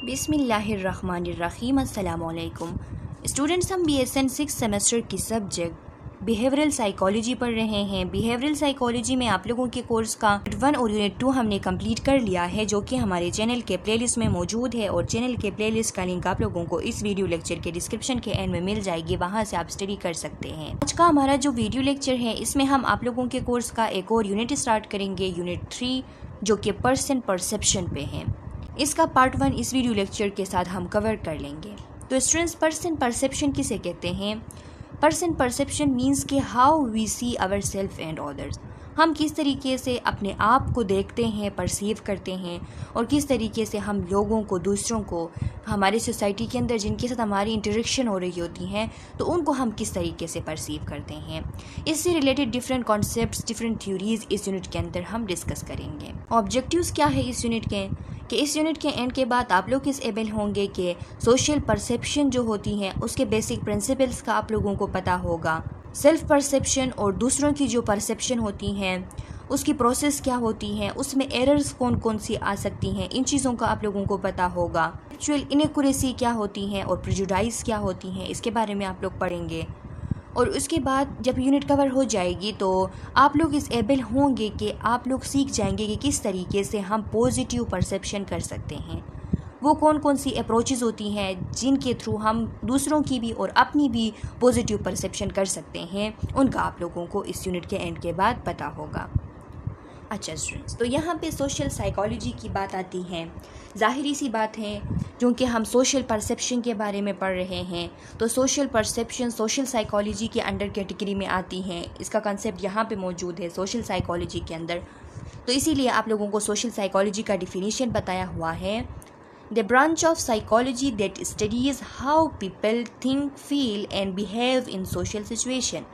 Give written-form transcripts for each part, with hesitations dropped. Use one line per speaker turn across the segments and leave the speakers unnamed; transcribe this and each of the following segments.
बिस्मिल्लाहिर्रहमानिर्रहीम। अस्सलामुअलैकुम स्टूडेंट्स, हम BSN 6 सेमेस्टर की सब्जेक्ट बिहेवियरल साइकोलॉजी पढ़ रहे हैं। बिहेवियरल साइकोलॉजी में आप लोगों के कोर्स का यूनिट 1 और यूनिट 2 हमने कंप्लीट कर लिया है, जो कि हमारे चैनल के प्लेलिस्ट में मौजूद है। और चैनल के प्लेलिस्ट का लिंक आप लोगों को इस वीडियो लेक्चर के डिस्क्रिप्शन के एंड में मिल जाएगी, वहाँ से आप स्टडी कर सकते हैं। आज का हमारा जो वीडियो लेक्चर है, इसमें हम आप लोगों के कोर्स का एक और यूनिट स्टार्ट करेंगे, यूनिट 3, जो कि पर्सन परसेप्शन पे है। इसका पार्ट 1 इस वीडियो लेक्चर के साथ हम कवर कर लेंगे। तो स्टूडेंट्स, पर्सन परसेप्शन किसे कहते हैं? पर्सन परसेप्शन मीन्स के how we see our self and others. हम किस तरीके से अपने आप को देखते हैं, परसीव करते हैं, और किस तरीके से हम लोगों को, दूसरों को, हमारे सोसाइटी के अंदर जिनके साथ हमारी इंटरेक्शन हो रही होती हैं, तो उनको हम किस तरीके से परसीव करते हैं। इससे related different concepts, different theories इस यूनिट के अंदर हम डिस्कस करेंगे। ऑब्जेक्टिव्स क्या है इस यूनिट के? कि इस यूनिट के एंड के बाद आप लोग इस एबल होंगे कि सोशल परसेप्शन जो होती हैं उसके बेसिक प्रिंसिपल्स का आप लोगों को पता होगा। सेल्फ परसेप्शन और दूसरों की जो परसेप्शन होती हैं उसकी प्रोसेस क्या होती हैं, उसमें एरर्स कौन कौन सी आ सकती हैं, इन चीज़ों का आप लोगों को पता होगा। एक्चुअल इनएक्यूरेसी क्या होती हैं और प्रेजुडाइज क्या होती हैं, इसके बारे में आप लोग पढ़ेंगे। और उसके बाद जब यूनिट कवर हो जाएगी तो आप लोग इस एबल होंगे कि आप लोग सीख जाएंगे कि किस तरीके से हम पॉजिटिव परसेप्शन कर सकते हैं। वो कौन कौन सी अप्रोचेस होती हैं जिनके थ्रू हम दूसरों की भी और अपनी भी पॉजिटिव परसेप्शन कर सकते हैं, उनका आप लोगों को इस यूनिट के एंड के बाद पता होगा। अच्छा स्टूडेंट्स, तो यहाँ पे सोशल साइकोलॉजी की बात आती है। ज़ाहिरी सी बात है, क्योंकि हम सोशल परसेप्शन के बारे में पढ़ रहे हैं, तो सोशल परसेप्शन सोशल साइकोलॉजी के अंडर कैटेगरी में आती हैं। इसका कंसेप्ट यहाँ पे मौजूद है सोशल साइकोलॉजी के अंदर। तो इसीलिए आप लोगों को सोशल साइकोलॉजी का डिफिनीशन बताया हुआ है। The branch of psychology that studies how people think, feel and behave in social situation.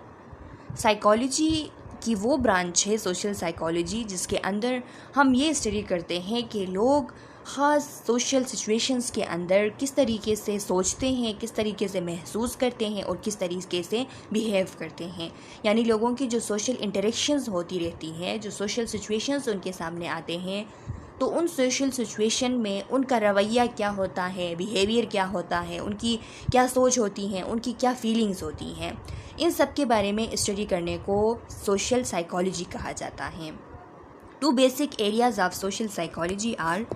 Psychology कि वो ब्रांच है सोशल साइकोलॉजी जिसके अंदर हम ये स्टडी करते हैं कि लोग ख़ास सोशल सिचुएशंस के अंदर किस तरीके से सोचते हैं, किस तरीके से महसूस करते हैं और किस तरीके से बिहेव करते हैं। यानी लोगों की जो सोशल इंटरेक्शंस होती रहती हैं, जो सोशल सिचुएशंस उनके सामने आते हैं, तो उन सोशल सिचुएशन में उनका रवैया क्या होता है, बिहेवियर क्या होता है, उनकी क्या सोच होती हैं, उनकी क्या फीलिंग्स होती हैं, इन सब के बारे में स्टडी करने को सोशल साइकोलॉजी कहा जाता है। 2 basic areas of social psychology are.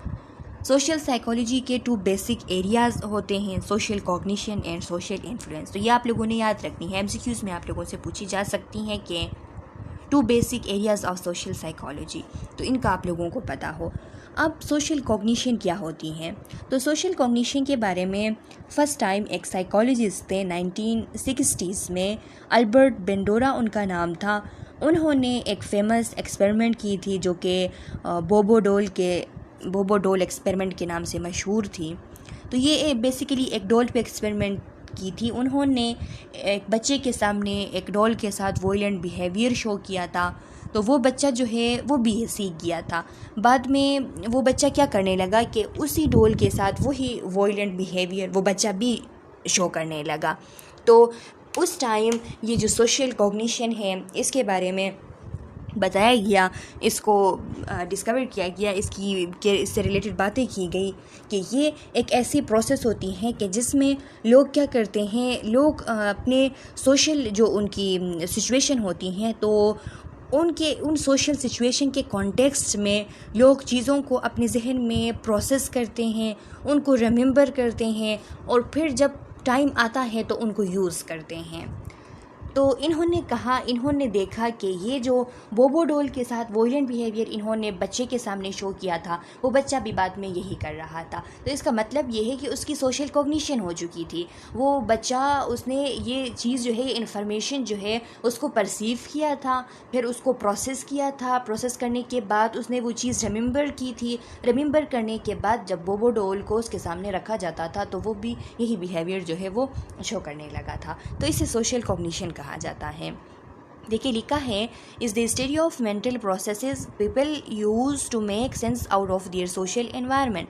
Social psychology के 2 बेसिक एरियाज़ होते हैं, social cognition and social influence. तो ये आप लोगों ने याद रखनी है, MCQs में आप लोगों से पूछी जा सकती हैं कि 2 basic areas of social psychology, तो इनका आप लोगों को पता हो। अब सोशल कॉग्निशन क्या होती हैं? तो सोशल कॉग्निशन के बारे में फ़र्स्ट टाइम एक साइकोलॉजिस्ट थे 1960s में, अल्बर्ट बेंडोरा उनका नाम था। उन्होंने एक फेमस एक्सपेरिमेंट की थी जो कि बोबो डोल एक्सपेरिमेंट के नाम से मशहूर थी। तो ये बेसिकली एक डॉल पे एक्सपेरिमेंट की थी। उन्होंने एक बच्चे के सामने एक डॉल के साथ वॉयलेंट बिहेवियर शो किया था, तो वो बच्चा जो है वो भी सीख गया था। बाद में वो बच्चा क्या करने लगा कि उसी डॉल के साथ वही वॉयलेंट बिहेवियर वो बच्चा भी शो करने लगा। तो उस टाइम ये जो सोशल कॉग्निशन है इसके बारे में बताया गया, इसको डिस्कवर किया गया, इससे रिलेटेड बातें की गई कि ये एक ऐसी प्रोसेस होती है कि जिसमें लोग क्या करते हैं, लोग अपने सोशल जो उनकी सिचुएशन होती हैं, तो उन सोशल सिचुएशन के कॉन्टेक्स्ट में लोग चीज़ों को अपने जहन में प्रोसेस करते हैं, उनको रिमेंबर करते हैं, और फिर जब टाइम आता है तो उनको यूज़ करते हैं। तो इन्होंने देखा कि ये जो बोबो डॉल के साथ वॉयलेंट बिहेवियर इन्होंने बच्चे के सामने शो किया था, वो बच्चा भी बाद में यही कर रहा था। तो इसका मतलब ये है कि उसकी सोशल कॉग्निशन हो चुकी थी। वो बच्चा, उसने ये चीज़ जो है, इन्फॉर्मेशन जो है, उसको परसीव किया था, फिर उसको प्रोसेस किया था। प्रोसेस करने के बाद उसने वो चीज़ रिमेंबर की थी। रिमेंबर करने के बाद जब बोबो डॉल को उसके सामने रखा जाता था तो वो भी यही बिहेवियर जो है वो शो करने लगा था। तो इसे सोशल कॉग्निशन कहा जाता है। देखिए, लिखा है, is the study of mental processes people use to make sense out of their social environment.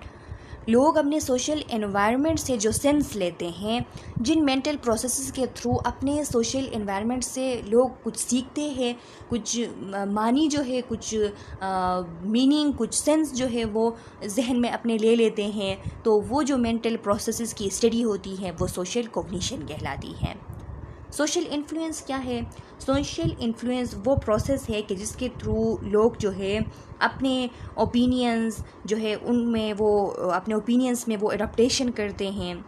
लोग अपने सोशल एनवायरनमेंट से जो सेंस लेते हैं, जिन मेंटल प्रोसेसेस के थ्रू अपने सोशल एनवायरनमेंट से लोग कुछ सीखते हैं, कुछ मानी जो है, कुछ मीनिंग, कुछ सेंस जो है वो जहन में अपने ले लेते हैं, तो वो जो मेंटल प्रोसेसेस की स्टडी होती है वो सोशल कॉग्निशन कहलाती है। सोशल इन्फ्लुएंस क्या है? सोशल इन्फ्लुएंस वो प्रोसेस है कि जिसके थ्रू लोग जो है अपने ओपिनियंस जो है उनमें वो अपने ओपिनियंस में वो एडाप्टेशन करते हैं,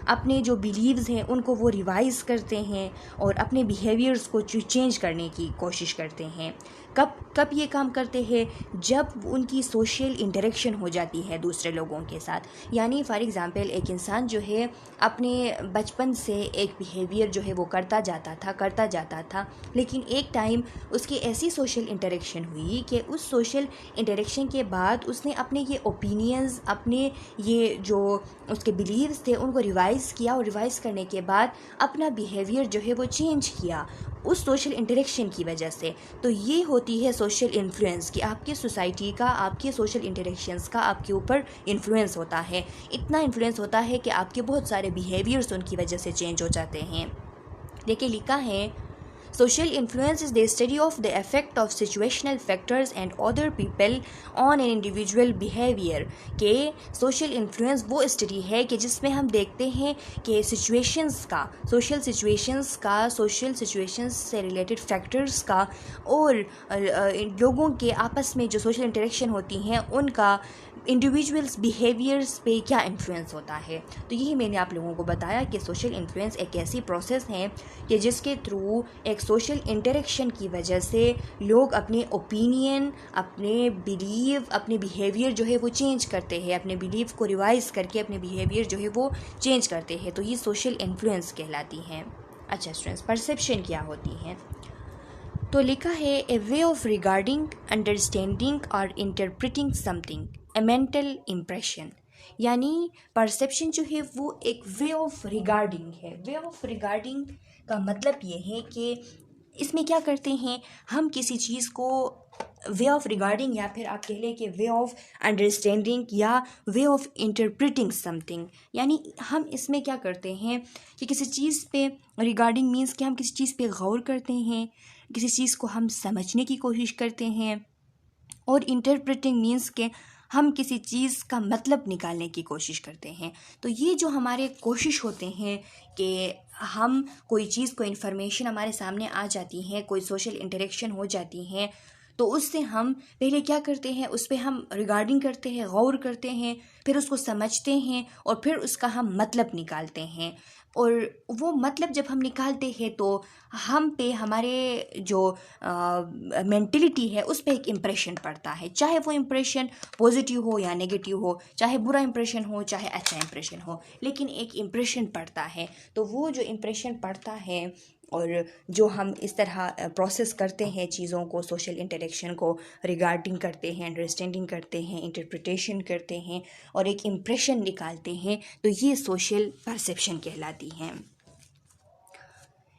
अपने जो बिलीव्स हैं उनको वो रिवाइज़ करते हैं और अपने बिहेवियर्स को चेंज करने की कोशिश करते हैं। कब ये काम करते हैं? जब उनकी सोशल इंटरेक्शन हो जाती है दूसरे लोगों के साथ। यानी फॉर एग्ज़ाम्पल एक इंसान जो है अपने बचपन से एक बिहेवियर जो है वो करता जाता था, लेकिन एक टाइम उसकी ऐसी सोशल इंटरेक्शन हुई कि उस सोशल इंटरेक्शन के बाद उसने अपने ये ओपिनियंस, अपने ये जो उसके बिलीव्स थे उनको रिवाइज़ किया, और रिवाइज़ करने के बाद अपना बिहेवियर जो है वो चेंज किया उस सोशल इंटरेक्शन की वजह से। तो ये होती है सोशल इन्फ्लुएंस कि आपकी सोसाइटी का, आपके सोशल इंटरेक्शंस का आपके ऊपर इन्फ्लुएंस होता है। इतना इन्फ्लुएंस होता है कि आपके बहुत सारे बिहेवियर्स उनकी वजह से चेंज हो जाते हैं। देखिए लिखा है, social influence is the study of the effect of situational factors and other people on an individual behavior। के social influence वो स्टडी है कि जिसमें हम देखते हैं कि situations का, social situations से related factors का और लोगों के आपस में जो social interaction होती हैं उनका इंडिविजुअल्स बिहेवियर्स पे क्या इन्फ्लुएंस होता है। तो यही मैंने आप लोगों को बताया कि सोशल इन्फ्लुएंस एक ऐसी प्रोसेस है कि जिसके थ्रू एक सोशल इंटरेक्शन की वजह से लोग अपने ओपिनियन, अपने बिलीव, अपने बिहेवियर जो है वो चेंज करते हैं, अपने बिलीव को रिवाइज करके अपने बिहेवियर जो है वो चेंज करते हैं। तो ये सोशल इन्फ्लुएंस कहलाती हैं। अच्छा स्टूडेंट्स, परसेप्शन क्या होती है? तो लिखा है, ए वे ऑफ रिगार्डिंग, अंडरस्टैंडिंग और इंटरप्रिटिंग समथिंग, ए मेंटल इम्प्रेशन। यानी परसेप्शन जो है वो एक वे ऑफ रिगार्डिंग है। वे ऑफ रिगार्डिंग का मतलब ये है कि इसमें क्या करते हैं हम किसी चीज़ को वे ऑफ रिगार्डिंग, या फिर आप कह लें कि वे ऑफ अंडरस्टैंडिंग या वे ऑफ इंटरप्रिटिंग समथिंग। यानी हम इसमें क्या करते हैं कि किसी चीज़ पे रिगार्डिंग मीन्स कि हम किसी चीज़ पे गौर करते हैं, किसी चीज़ को हम समझने की कोशिश करते हैं, और इंटरप्रेटिंग मीन्स के हम किसी चीज़ का मतलब निकालने की कोशिश करते हैं। तो ये जो हमारे कोशिश होते हैं कि हम कोई चीज़, कोई इन्फॉर्मेशन हमारे सामने आ जाती है, कोई सोशल इंटरेक्शन हो जाती है, तो उससे हम पहले क्या करते हैं, उस पर हम रिगार्डिंग करते हैं, गौर करते हैं, फिर उसको समझते हैं और फिर उसका हम मतलब निकालते हैं। और वो मतलब जब हम निकालते हैं तो हम पे हमारे जो मेंटलिटी है उस पर एक इम्प्रेशन पड़ता है, चाहे वो इम्प्रेशन पॉजिटिव हो या नेगेटिव हो, चाहे बुरा इम्प्रेशन हो चाहे अच्छा इम्प्रेशन हो, लेकिन एक इम्प्रेशन पड़ता है। तो वो जो इम्प्रेशन पड़ता है और जो हम इस तरह प्रोसेस करते हैं चीज़ों को, सोशल इंटरेक्शन को, रिगार्डिंग करते हैं, अंडरस्टैंडिंग करते हैं, इंटरप्रिटेशन करते हैं और एक इम्प्रेशन निकालते हैं, तो ये सोशल परसेप्शन कहलाती हैं।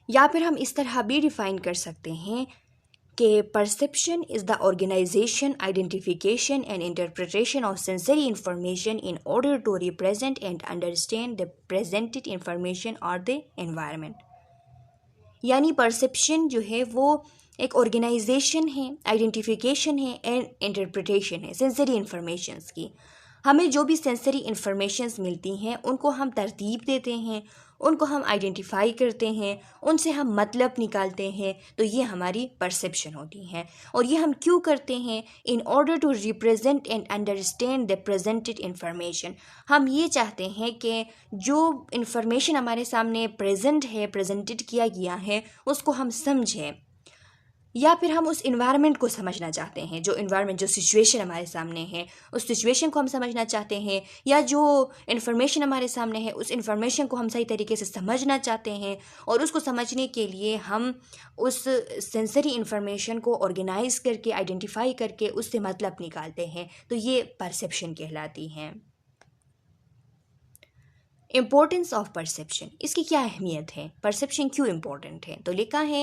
या फिर हम इस तरह भी डिफ़ाइन कर सकते हैं कि perception is the organisation, identification and interpretation of sensory information in order to represent and understand the presented information और द एनवायरनमेंट। यानी परसेप्शन जो है वो एक ऑर्गेनाइजेशन है, आइडेंटिफिकेशन है एंड इंटरप्रिटेशन है सेंसरी इंफॉर्मेशंस की। हमें जो भी सेंसरी इंफॉर्मेशंस मिलती हैं उनको हम तरतीब देते हैं, उनको हम आइडेंटिफाई करते हैं, उनसे हम मतलब निकालते हैं, तो ये हमारी परसेप्शन होती है। और ये हम क्यों करते हैं? In order to represent and understand the presented information. हम ये चाहते हैं कि जो इंफॉर्मेशन हमारे सामने प्रेजेंट है, प्रेजेंटेड किया गया है, उसको हम समझें, या फिर हम उस इन्वायरमेंट को समझना चाहते हैं, जो इन्वायरमेंट, जो सिचुएशन हमारे सामने है उस सिचुएशन को हम समझना चाहते हैं, या जो इन्फॉर्मेशन हमारे सामने है उस इन्फॉर्मेशन को हम सही तरीके से समझना चाहते हैं, और उसको समझने के लिए हम उस सेंसरी इन्फॉर्मेशन को ऑर्गेनाइज करके, आइडेंटिफाई करके उससे मतलब निकालते हैं, तो ये परसेप्शन कहलाती हैं। इम्पोर्टेंस ऑफ परसेप्शन, इसकी क्या अहमियत है, परसेप्शन क्यों इम्पोर्टेंट है? तो लिखा है,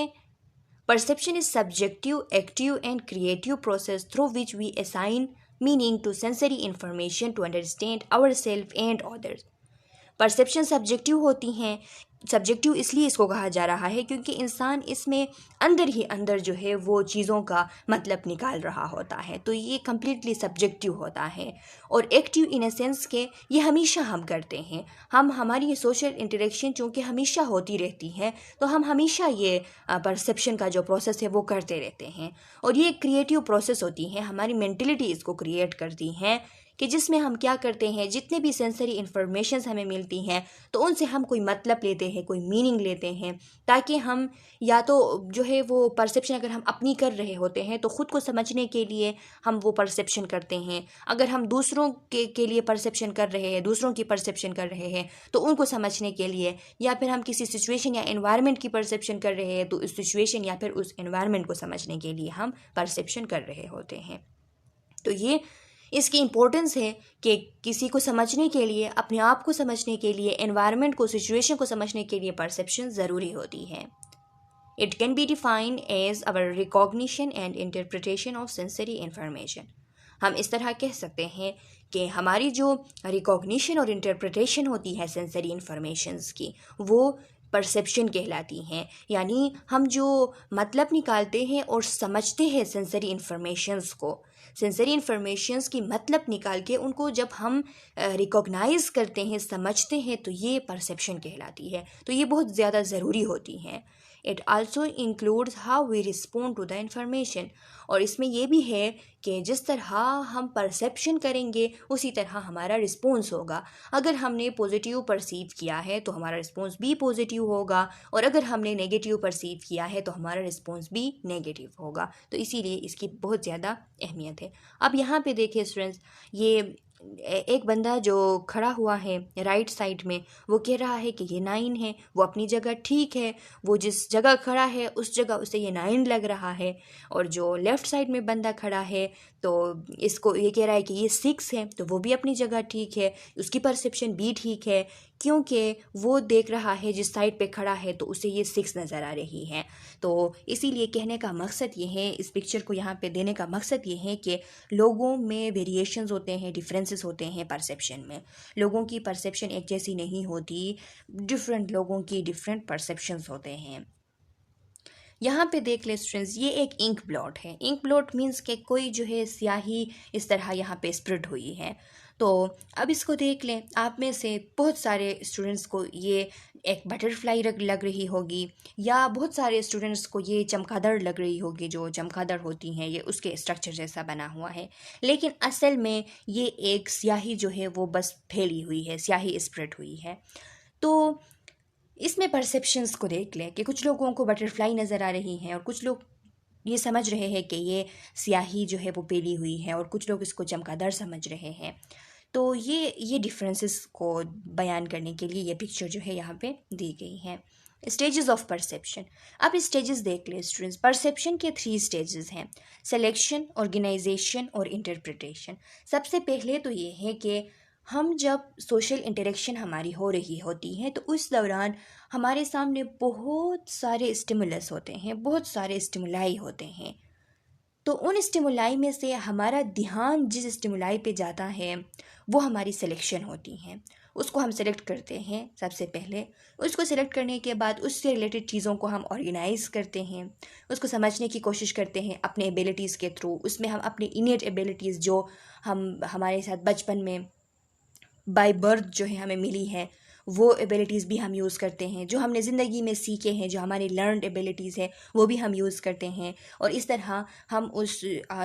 perception is subjective, active and creative process through which we assign meaning to sensory information to understand ourselves and others. Perception subjective होती हैं। सब्जेक्टिव इसलिए इसको कहा जा रहा है क्योंकि इंसान इसमें अंदर ही अंदर जो है वो चीज़ों का मतलब निकाल रहा होता है, तो ये कम्प्लीटली सब्जेक्टिव होता है। और एक्टिव इन अ सेंस के ये हमेशा हम करते हैं, हमारी सोशल इंटरेक्शन चूँकि हमेशा होती रहती है, तो हम हमेशा ये परसेप्शन का जो प्रोसेस है वो करते रहते हैं। और ये क्रिएटिव प्रोसेस होती है, हमारी मेंटलिटी इसको क्रिएट करती हैं कि जिसमें हम क्या करते हैं, जितने भी सेंसरी इन्फॉर्मेशंस हमें मिलती हैं तो उनसे हम कोई मतलब लेते हैं, कोई मीनिंग लेते हैं, ताकि हम या तो जो है वो परसेप्शन अगर हम अपनी कर रहे होते हैं तो ख़ुद को समझने के लिए हम वो परसेप्शन करते हैं। अगर हम दूसरों के लिए परसेप्शन कर रहे हैं, दूसरों की परसेप्शन कर रहे हैं तो उनको समझने के लिए, या फिर हम किसी सिचुएशन या एनवायरनमेंट की परसेप्शन कर रहे हैं तो उस सिचुएशन या फिर उस एनवायरनमेंट को समझने के लिए हम परसेप्शन कर रहे होते हैं। तो ये इसकी इम्पोर्टेंस है कि किसी को समझने के लिए, अपने आप को समझने के लिए, एनवायरनमेंट को, सिचुएशन को समझने के लिए परसेप्शन ज़रूरी होती है। It can be defined as our recognition and interpretation of sensory information. हम इस तरह कह सकते हैं कि हमारी जो रिकॉग्निशन और इंटरप्रिटेशन होती है सेंसरी इंफॉर्मेशंस की, वो परसेप्शन कहलाती हैं। यानी हम जो मतलब निकालते हैं और समझते हैं सेंसरी इंफॉर्मेशंस को, सेंसरी इंफॉर्मेशंस की मतलब निकाल के उनको जब हम रिकॉग्नाइज़ करते हैं, समझते हैं, तो ये परसेप्शन कहलाती है। तो ये बहुत ज़्यादा ज़रूरी होती हैं। It also includes how we respond to the information. और इसमें यह भी है कि जिस तरह हम परसेप्शन करेंगे उसी तरह हमारा रिस्पॉन्स होगा। अगर हमने पॉजिटिव परसीव किया है तो हमारा रिस्पॉन्स भी पॉजिटिव होगा, और अगर हमने नेगेटिव परसीव किया है तो हमारा रिस्पॉन्स भी नेगेटिव होगा। तो इसीलिए इसकी बहुत ज़्यादा अहमियत है। अब यहाँ पे देखिए स्टूडेंट्स, ये एक बंदा जो खड़ा हुआ है राइट साइड में, वो कह रहा है कि ये 9 है, वो अपनी जगह ठीक है, वो जिस जगह खड़ा है उस जगह उसे ये 9 लग रहा है। और जो लेफ़्ट साइड में बंदा खड़ा है तो इसको ये कह रहा है कि ये 6 है, तो वो भी अपनी जगह ठीक है, उसकी परसेप्शन भी ठीक है, क्योंकि वो देख रहा है जिस साइड पे खड़ा है तो उसे ये 6 नज़र आ रही है। तो इसीलिए कहने का मकसद ये है, इस पिक्चर को यहाँ पे देने का मकसद ये है कि लोगों में वेरिएशंस होते हैं, डिफरेंसेस होते हैं परसेप्शन में। लोगों की परसेप्शन एक जैसी नहीं होती, डिफरेंट लोगों की डिफरेंट परसेप्शंस होते हैं। यहाँ पे देख ले स्टूडेंट्स, ये एक इंक ब्लॉट है। इंक ब्लॉट मीन्स कि कोई जो है स्याही इस तरह यहाँ पे स्प्रेड हुई है। तो अब इसको देख लें, आप में से बहुत सारे स्टूडेंट्स को ये एक बटरफ्लाई लग रही होगी, या बहुत सारे स्टूडेंट्स को ये चमगादड़ लग रही होगी। जो चमगादड़ होती हैं ये उसके स्ट्रक्चर जैसा बना हुआ है, लेकिन असल में ये एक स्याही जो है वो बस फैली हुई है, स्याही स्प्रेड हुई है। तो इसमें परसेप्शंस को देख लें कि कुछ लोगों को बटरफ्लाई नज़र आ रही हैं और कुछ लोग ये समझ रहे हैं कि ये स्याही जो है वो फैली हुई है, और कुछ लोग इसको चमगादड़ समझ रहे हैं। तो ये डिफरेंसेस को बयान करने के लिए ये पिक्चर जो है यहाँ पे दी गई है। Stages of perception. अब स्टेजेस देख ले स्टूडेंट्स, परसेप्शन के 3 स्टेजेस हैं: सिलेक्शन, ऑर्गेनाइजेशन और इंटरप्रिटेशन। सबसे पहले तो ये है कि हम जब सोशल इंटरेक्शन हमारी हो रही होती है तो उस दौरान हमारे सामने बहुत सारे स्टिमुलस होते हैं, बहुत सारे स्टिमुलाई होते हैं। तो उन स्टिमुलाई में से हमारा ध्यान जिस स्टिमुलाई पे जाता है वो हमारी सिलेक्शन होती हैं। उसको हम सेलेक्ट करते हैं सबसे पहले। उसको सेलेक्ट करने के बाद उससे रिलेटेड चीज़ों को हम ऑर्गेनाइज़ करते हैं, उसको समझने की कोशिश करते हैं अपने एबिलिटीज़ के थ्रू। उसमें हम अपनी इनेट एबिलिटीज़ जो हमारे साथ बचपन में बाय बर्थ जो है हमें मिली है, वो एबिलिटीज़ भी हम यूज़ करते हैं। जो हमने ज़िंदगी में सीखे हैं, जो हमारी लर्नड एबिलिटीज़ है, वो भी हम यूज़ करते हैं। और इस तरह हम उस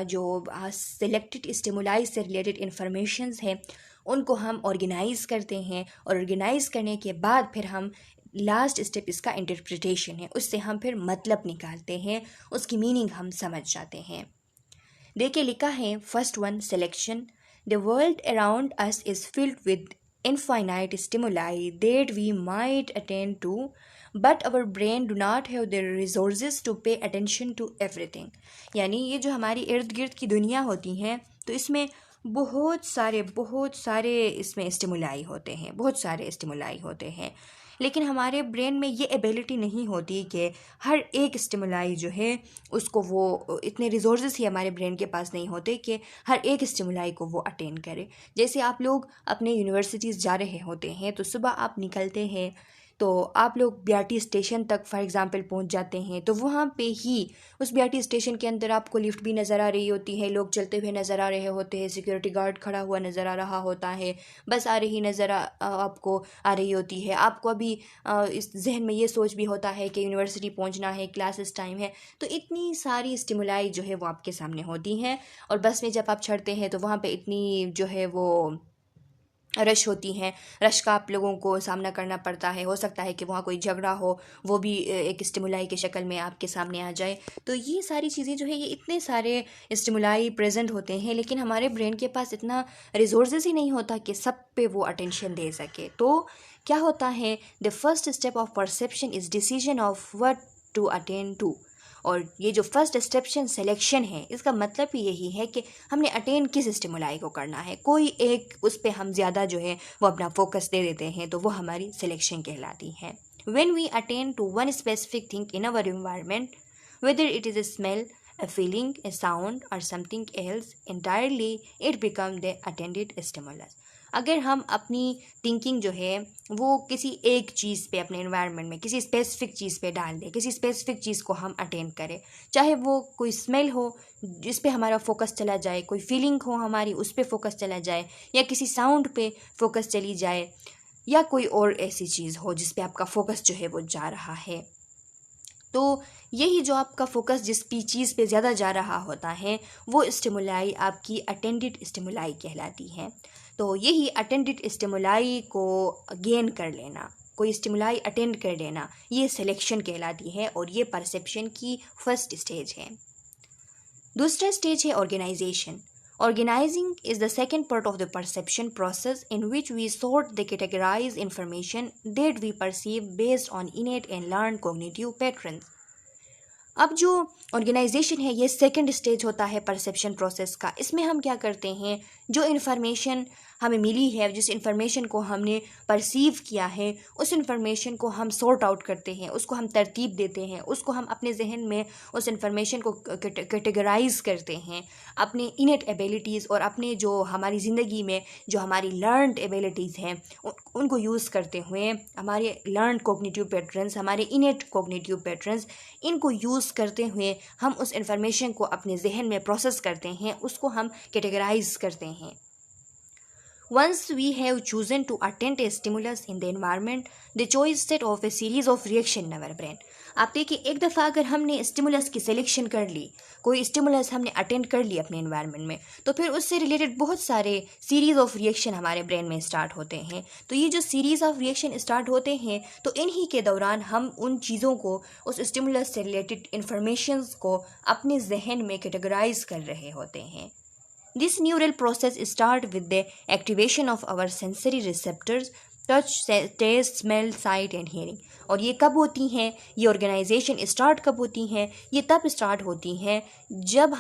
जो सिलेक्टेड स्टिमुलाई से रिलेटेड इन्फॉर्मेशंस हैं उनको हम ऑर्गेनाइज़ करते हैं, और ऑर्गेनाइज़ करने के बाद फिर हम लास्ट स्टेप इसका इंटरप्रिटेशन है, उससे हम फिर मतलब निकालते हैं, उसकी मीनिंग हम समझ जाते हैं। देखिए लिखा है first one, selection. The world around us is filled with infinite stimuli that we might attend to, but our brain do not have the resources to pay attention to everything. यानी ये जो हमारी इर्द गिर्द की दुनिया होती है तो इसमें बहुत सारे इसमें स्टिमुलाई होते हैं, बहुत सारे स्टिमुलाई होते हैं, लेकिन हमारे ब्रेन में ये एबिलिटी नहीं होती कि हर एक स्टिमुलाई जो है उसको वो, इतने रिसोर्सेज ही हमारे ब्रेन के पास नहीं होते कि हर एक स्टिमुलाई को वो अटेंड करे। जैसे आप लोग अपने यूनिवर्सिटीज़ जा रहे होते हैं तो सुबह आप निकलते हैं तो आप लोग बीआरटी स्टेशन तक फॉर एग्ज़ाम्पल पहुंच जाते हैं, तो वहाँ पे ही उस बीआरटी स्टेशन के अंदर आपको लिफ्ट भी नज़र आ रही होती है, लोग चलते हुए नज़र आ रहे होते हैं, सिक्योरिटी गार्ड खड़ा हुआ नज़र आ रहा होता है, बस आ रही आपको आ रही होती है। आपको अभी इस जहन में ये सोच भी होता है कि यूनिवर्सिटी पहुँचना है, क्लासेस टाइम है, तो इतनी सारी स्टिमुलाई जो है वो आपके सामने होती हैं। और बस में जब आप चढ़ते हैं तो वहाँ पर इतनी जो है वो रश होती हैं, रश का आप लोगों को सामना करना पड़ता है। हो सकता है कि वहाँ कोई झगड़ा हो, वो भी एक स्टिमुलाई की शक्ल में आपके सामने आ जाए। तो ये सारी चीज़ें जो है, ये इतने सारे स्टिमुलाई प्रेजेंट होते हैं, लेकिन हमारे ब्रेन के पास इतना रिसोर्सेज ही नहीं होता कि सब पे वो अटेंशन दे सके। तो क्या होता है, the first step of perception is decision of what to attend to. और ये जो फर्स्ट स्टेप्शन सिलेक्शन है, इसका मतलब ही यही है कि हमने अटेन किस स्टिमुलाई को करना है। कोई एक उस पर हम ज़्यादा जो है वो अपना फोकस दे देते हैं तो वो हमारी सिलेक्शन कहलाती है। When we attend to one specific thing in our environment, whether it is a smell, a feeling, a sound or something else entirely, it become the attended stimulus। अगर हम अपनी थिंकिंग जो है वो किसी एक चीज़ पे, अपने एनवायरनमेंट में किसी स्पेसिफिक चीज़ पे डाल दें, किसी स्पेसिफिक चीज़ को हम अटेंड करें, चाहे वो कोई स्मेल हो जिस पे हमारा फोकस चला जाए, कोई फीलिंग हो हमारी उस पे फोकस चला जाए, या किसी साउंड पे फोकस चली जाए, या कोई और ऐसी चीज़ हो जिस पे आपका फोकस जो है वो जा रहा है, तो यही जो आपका फोकस जिस भी चीज़ पे ज़्यादा जा रहा होता है वो स्टिमुलाई आपकी अटेंडेड स्टिमुलाई कहलाती है। तो यही अटेंडेड स्टिमुलाई को गेन कर लेना, कोई स्टिमुलाई अटेंड कर लेना, ये सिलेक्शन कहलाती है और ये परसेप्शन की फर्स्ट स्टेज है। दूसरा स्टेज है organisation. Organizing is the second part of the perception process in which we sort the categorize information that we perceive based on innate and learned cognitive patterns। अब जो organisation है ये second stage होता है perception process का। इसमें हम क्या करते हैं, जो इन्फॉर्मेशन हमें मिली है, जिस इन्फॉर्मेशन को हमने परसीव किया है, उस इन्फॉर्मेशन को हम सॉर्ट आउट करते हैं, उसको हम तरतीब देते हैं, उसको हम अपने जहन में उस इन्फॉर्मेशन को कैटेगराइज करते हैं अपने इनेट एबिलिटीज़ और अपने जो हमारी ज़िंदगी में जो हमारी लर्नड एबिलिटीज़ हैं उनको यूज़ करते हुए, हमारे लर्नड कोग्निटिव पैटर्न्स, हमारे इनेट कोग्निटिव पैटर्न्स, इनको यूज़ करते हुए हम उस इन्फॉर्मेशन को अपने जहन में प्रोसेस करते हैं, उसको हम कैटेगराइज करते हैं। Once we have chosen to attend a stimulus in the environment, the choice set off a series of reaction in our brain। आप देखिए, एक दफ़ा अगर हमने स्टिमुलस की सिलेक्शन कर ली, कोई स्टिमुलस हमने अटेंड कर ली अपने एनवायरनमेंट में, तो फिर उससे रिलेटेड बहुत सारे सीरीज़ ऑफ रिएक्शन हमारे ब्रेन में स्टार्ट होते हैं। तो ये जो सीरीज़ ऑफ रिएक्शन स्टार्ट होते हैं, तो इन्हीं के दौरान हम उन चीज़ों को, उस स्टिमुलस से रिलेटेड इन्फॉर्मेशंस को अपने जहन में कैटेगराइज कर रहे होते हैं। This neural process starts with the activation of our sensory receptors, touch, taste, smell, sight and hearing। और ये कब होती हैं, ये ऑर्गेनाइजेशन स्टार्ट कब होती हैं, ये तब स्टार्ट होती हैं जब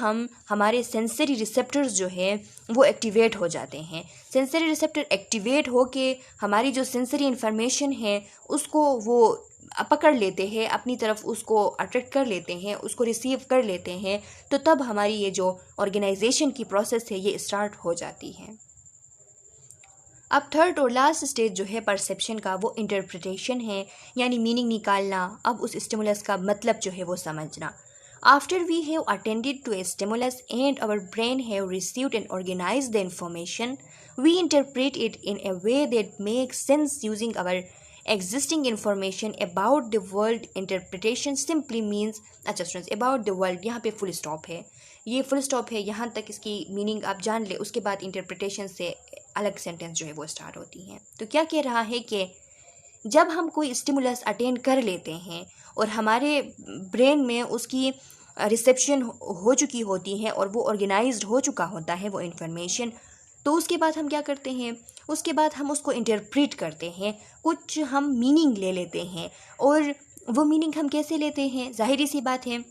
हमारे सेंसरी रिसेप्टर्स जो है वो एक्टिवेट हो जाते हैं। सेंसरी रिसेप्टर एक्टिवेट हो के हमारी जो सेंसरी इंफॉर्मेशन है उसको वो पकड़ लेते हैं, अपनी तरफ उसको अट्रैक्ट कर लेते हैं, उसको रिसीव कर लेते हैं, तो तब हमारी ये जो ऑर्गेनाइजेशन की प्रोसेस है ये स्टार्ट हो जाती है। अब थर्ड और लास्ट स्टेज जो है परसेप्शन का, वो इंटरप्रिटेशन है, यानी मीनिंग निकालना, अब उस स्टिमुलस का मतलब जो है वो समझना। After we have attended to a stimulus and our brain have received and organized the information, we interpret it in a way that makes sense using our existing information about the world। Interpretation simply means, अच्छा students, about the world यहाँ पे full stop है, ये full stop है, यहाँ तक इसकी meaning आप जान ले, उसके बाद इंटरप्रिटेशन से अलग सेंटेंस जो है वो स्टार्ट होती है। तो क्या कह रहा है कि जब हम कोई स्टिमुलस अटेंड कर लेते हैं और हमारे ब्रेन में उसकी रिसेप्शन हो चुकी होती है और वो ऑर्गेनाइज्ड हो चुका होता है वो इन्फॉर्मेशन, तो उसके बाद हम क्या करते हैं, उसके बाद हम उसको इंटरप्रेट करते हैं, कुछ हम मीनिंग ले लेते हैं। और वो मीनिंग हम कैसे लेते हैं, ज़ाहिरी सी बात है,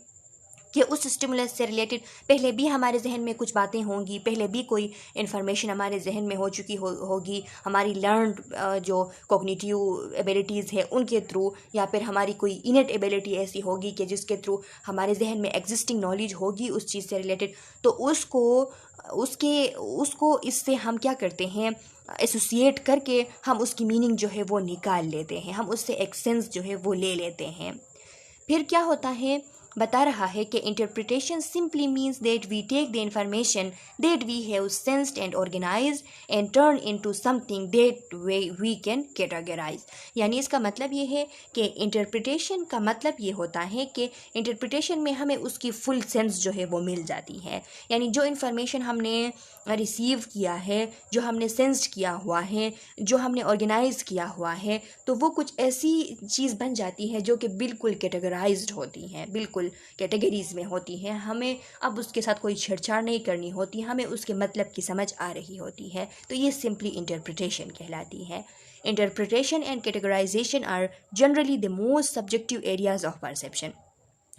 कि उस स्टिमुलस से रिलेटेड पहले भी हमारे जहन में कुछ बातें होंगी, पहले भी कोई इन्फॉर्मेशन हमारे जहन में हो चुकी होगी, हमारी लर्नड जो कॉग्निटिव एबिलिटीज़ है उनके थ्रू, या फिर हमारी कोई इनेट एबिलिटी ऐसी होगी कि जिसके थ्रू हमारे जहन में एग्जिस्टिंग नॉलेज होगी उस चीज़ से रिलेटेड, तो उसको इससे हम क्या करते हैं, एसोसिएट करके हम उसकी मीनिंग जो है वो निकाल लेते हैं, हम उससे एक सेंस जो है वो ले लेते हैं। फिर क्या होता है, बता रहा है कि interpretation simply means that we take the information that we have sensed and organised and turn into something that we can categorise. यानी इसका मतलब ये है कि इंटरप्रिटेशन का मतलब ये होता है कि इंटरप्रिटेशन में हमें उसकी फुल सेंस जो है वो मिल जाती है। यानी जो इन्फॉर्मेशन हमने रिसीव किया है, जो हमने सेंस्ड किया हुआ है, जो हमने ऑर्गेनाइज किया हुआ है, तो वो कुछ ऐसी चीज़ बन जाती है जो कि बिल्कुल कैटेगराइज्ड होती हैं, बिल्कुल कैटेगरीज में होती हैं। हमें अब उसके साथ कोई छेड़छाड़ नहीं करनी होती, हमें उसके मतलब की समझ आ रही होती है। तो ये सिंपली इंटरप्रिटेशन कहलाती है। Interpretation and categorisation are generally the most subjective areas of perception.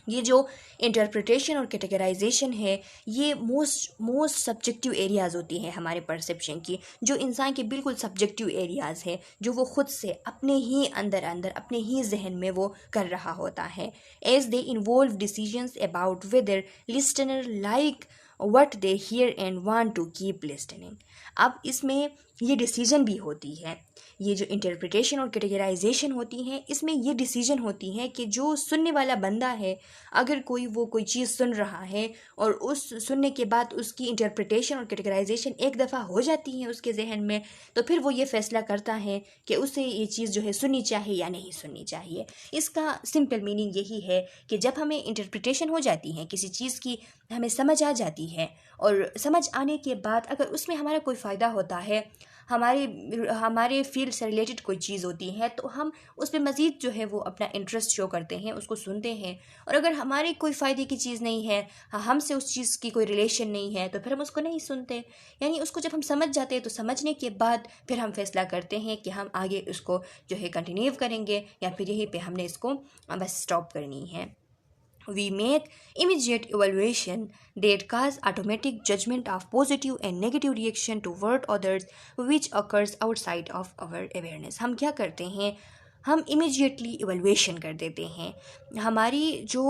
ये जो इंटरप्रिटेशन और कैटेगराइजेशन है, ये मोस्ट सब्जेक्टिव एरियाज़ होती हैं हमारे परसेप्शन की, जो इंसान के बिल्कुल सब्जेक्टिव एरियाज़ है, जो वो खुद से अपने ही अंदर अपने ही जहन में वो कर रहा होता है। As they involve decisions about whether listener like what they hear and want to keep listening. अब इसमें ये डिसीजन भी होती है, ये जो इंटरप्रिटेशन और कैटेगराइजेशन होती है, इसमें ये डिसीजन होती है कि जो सुनने वाला बंदा है, अगर कोई चीज़ सुन रहा है और उस सुनने के बाद उसकी इंटरप्रिटेशन और कैटेगराइजेशन एक दफ़ा हो जाती है उसके जहन में, तो फिर वो ये फैसला करता है कि उसे ये चीज़ जो है सुननी चाहिए या नहीं सुननी चाहिए। इसका सिंपल मीनिंग यही है कि जब हमें इंटरप्रिटेशन हो जाती है किसी चीज़ की, हमें समझ आ जाती है, और समझ आने के बाद अगर उसमें हमारा कोई फ़ायदा होता है, हमारे फील्ड से रिलेटेड कोई चीज़ होती है, तो हम उस पर मज़ीद जो है वो अपना इंटरेस्ट शो करते हैं, उसको सुनते हैं। और अगर हमारी कोई फ़ायदे की चीज़ नहीं है, हमसे उस चीज़ की कोई रिलेशन नहीं है, तो फिर हम उसको नहीं सुनते। यानी उसको जब हम समझ जाते हैं तो समझने के बाद फिर हम फैसला करते हैं कि हम आगे उसको जो है कंटिन्यू करेंगे या फिर यहीं पे हमने इसको बस स्टॉप करनी है। We make immediate evaluation that cause automatic judgment of positive and negative reaction toward others which occurs outside of our awareness। हम क्या करते हैं, हम इमीडिएटली इवैल्यूएशन कर देते हैं। हमारी जो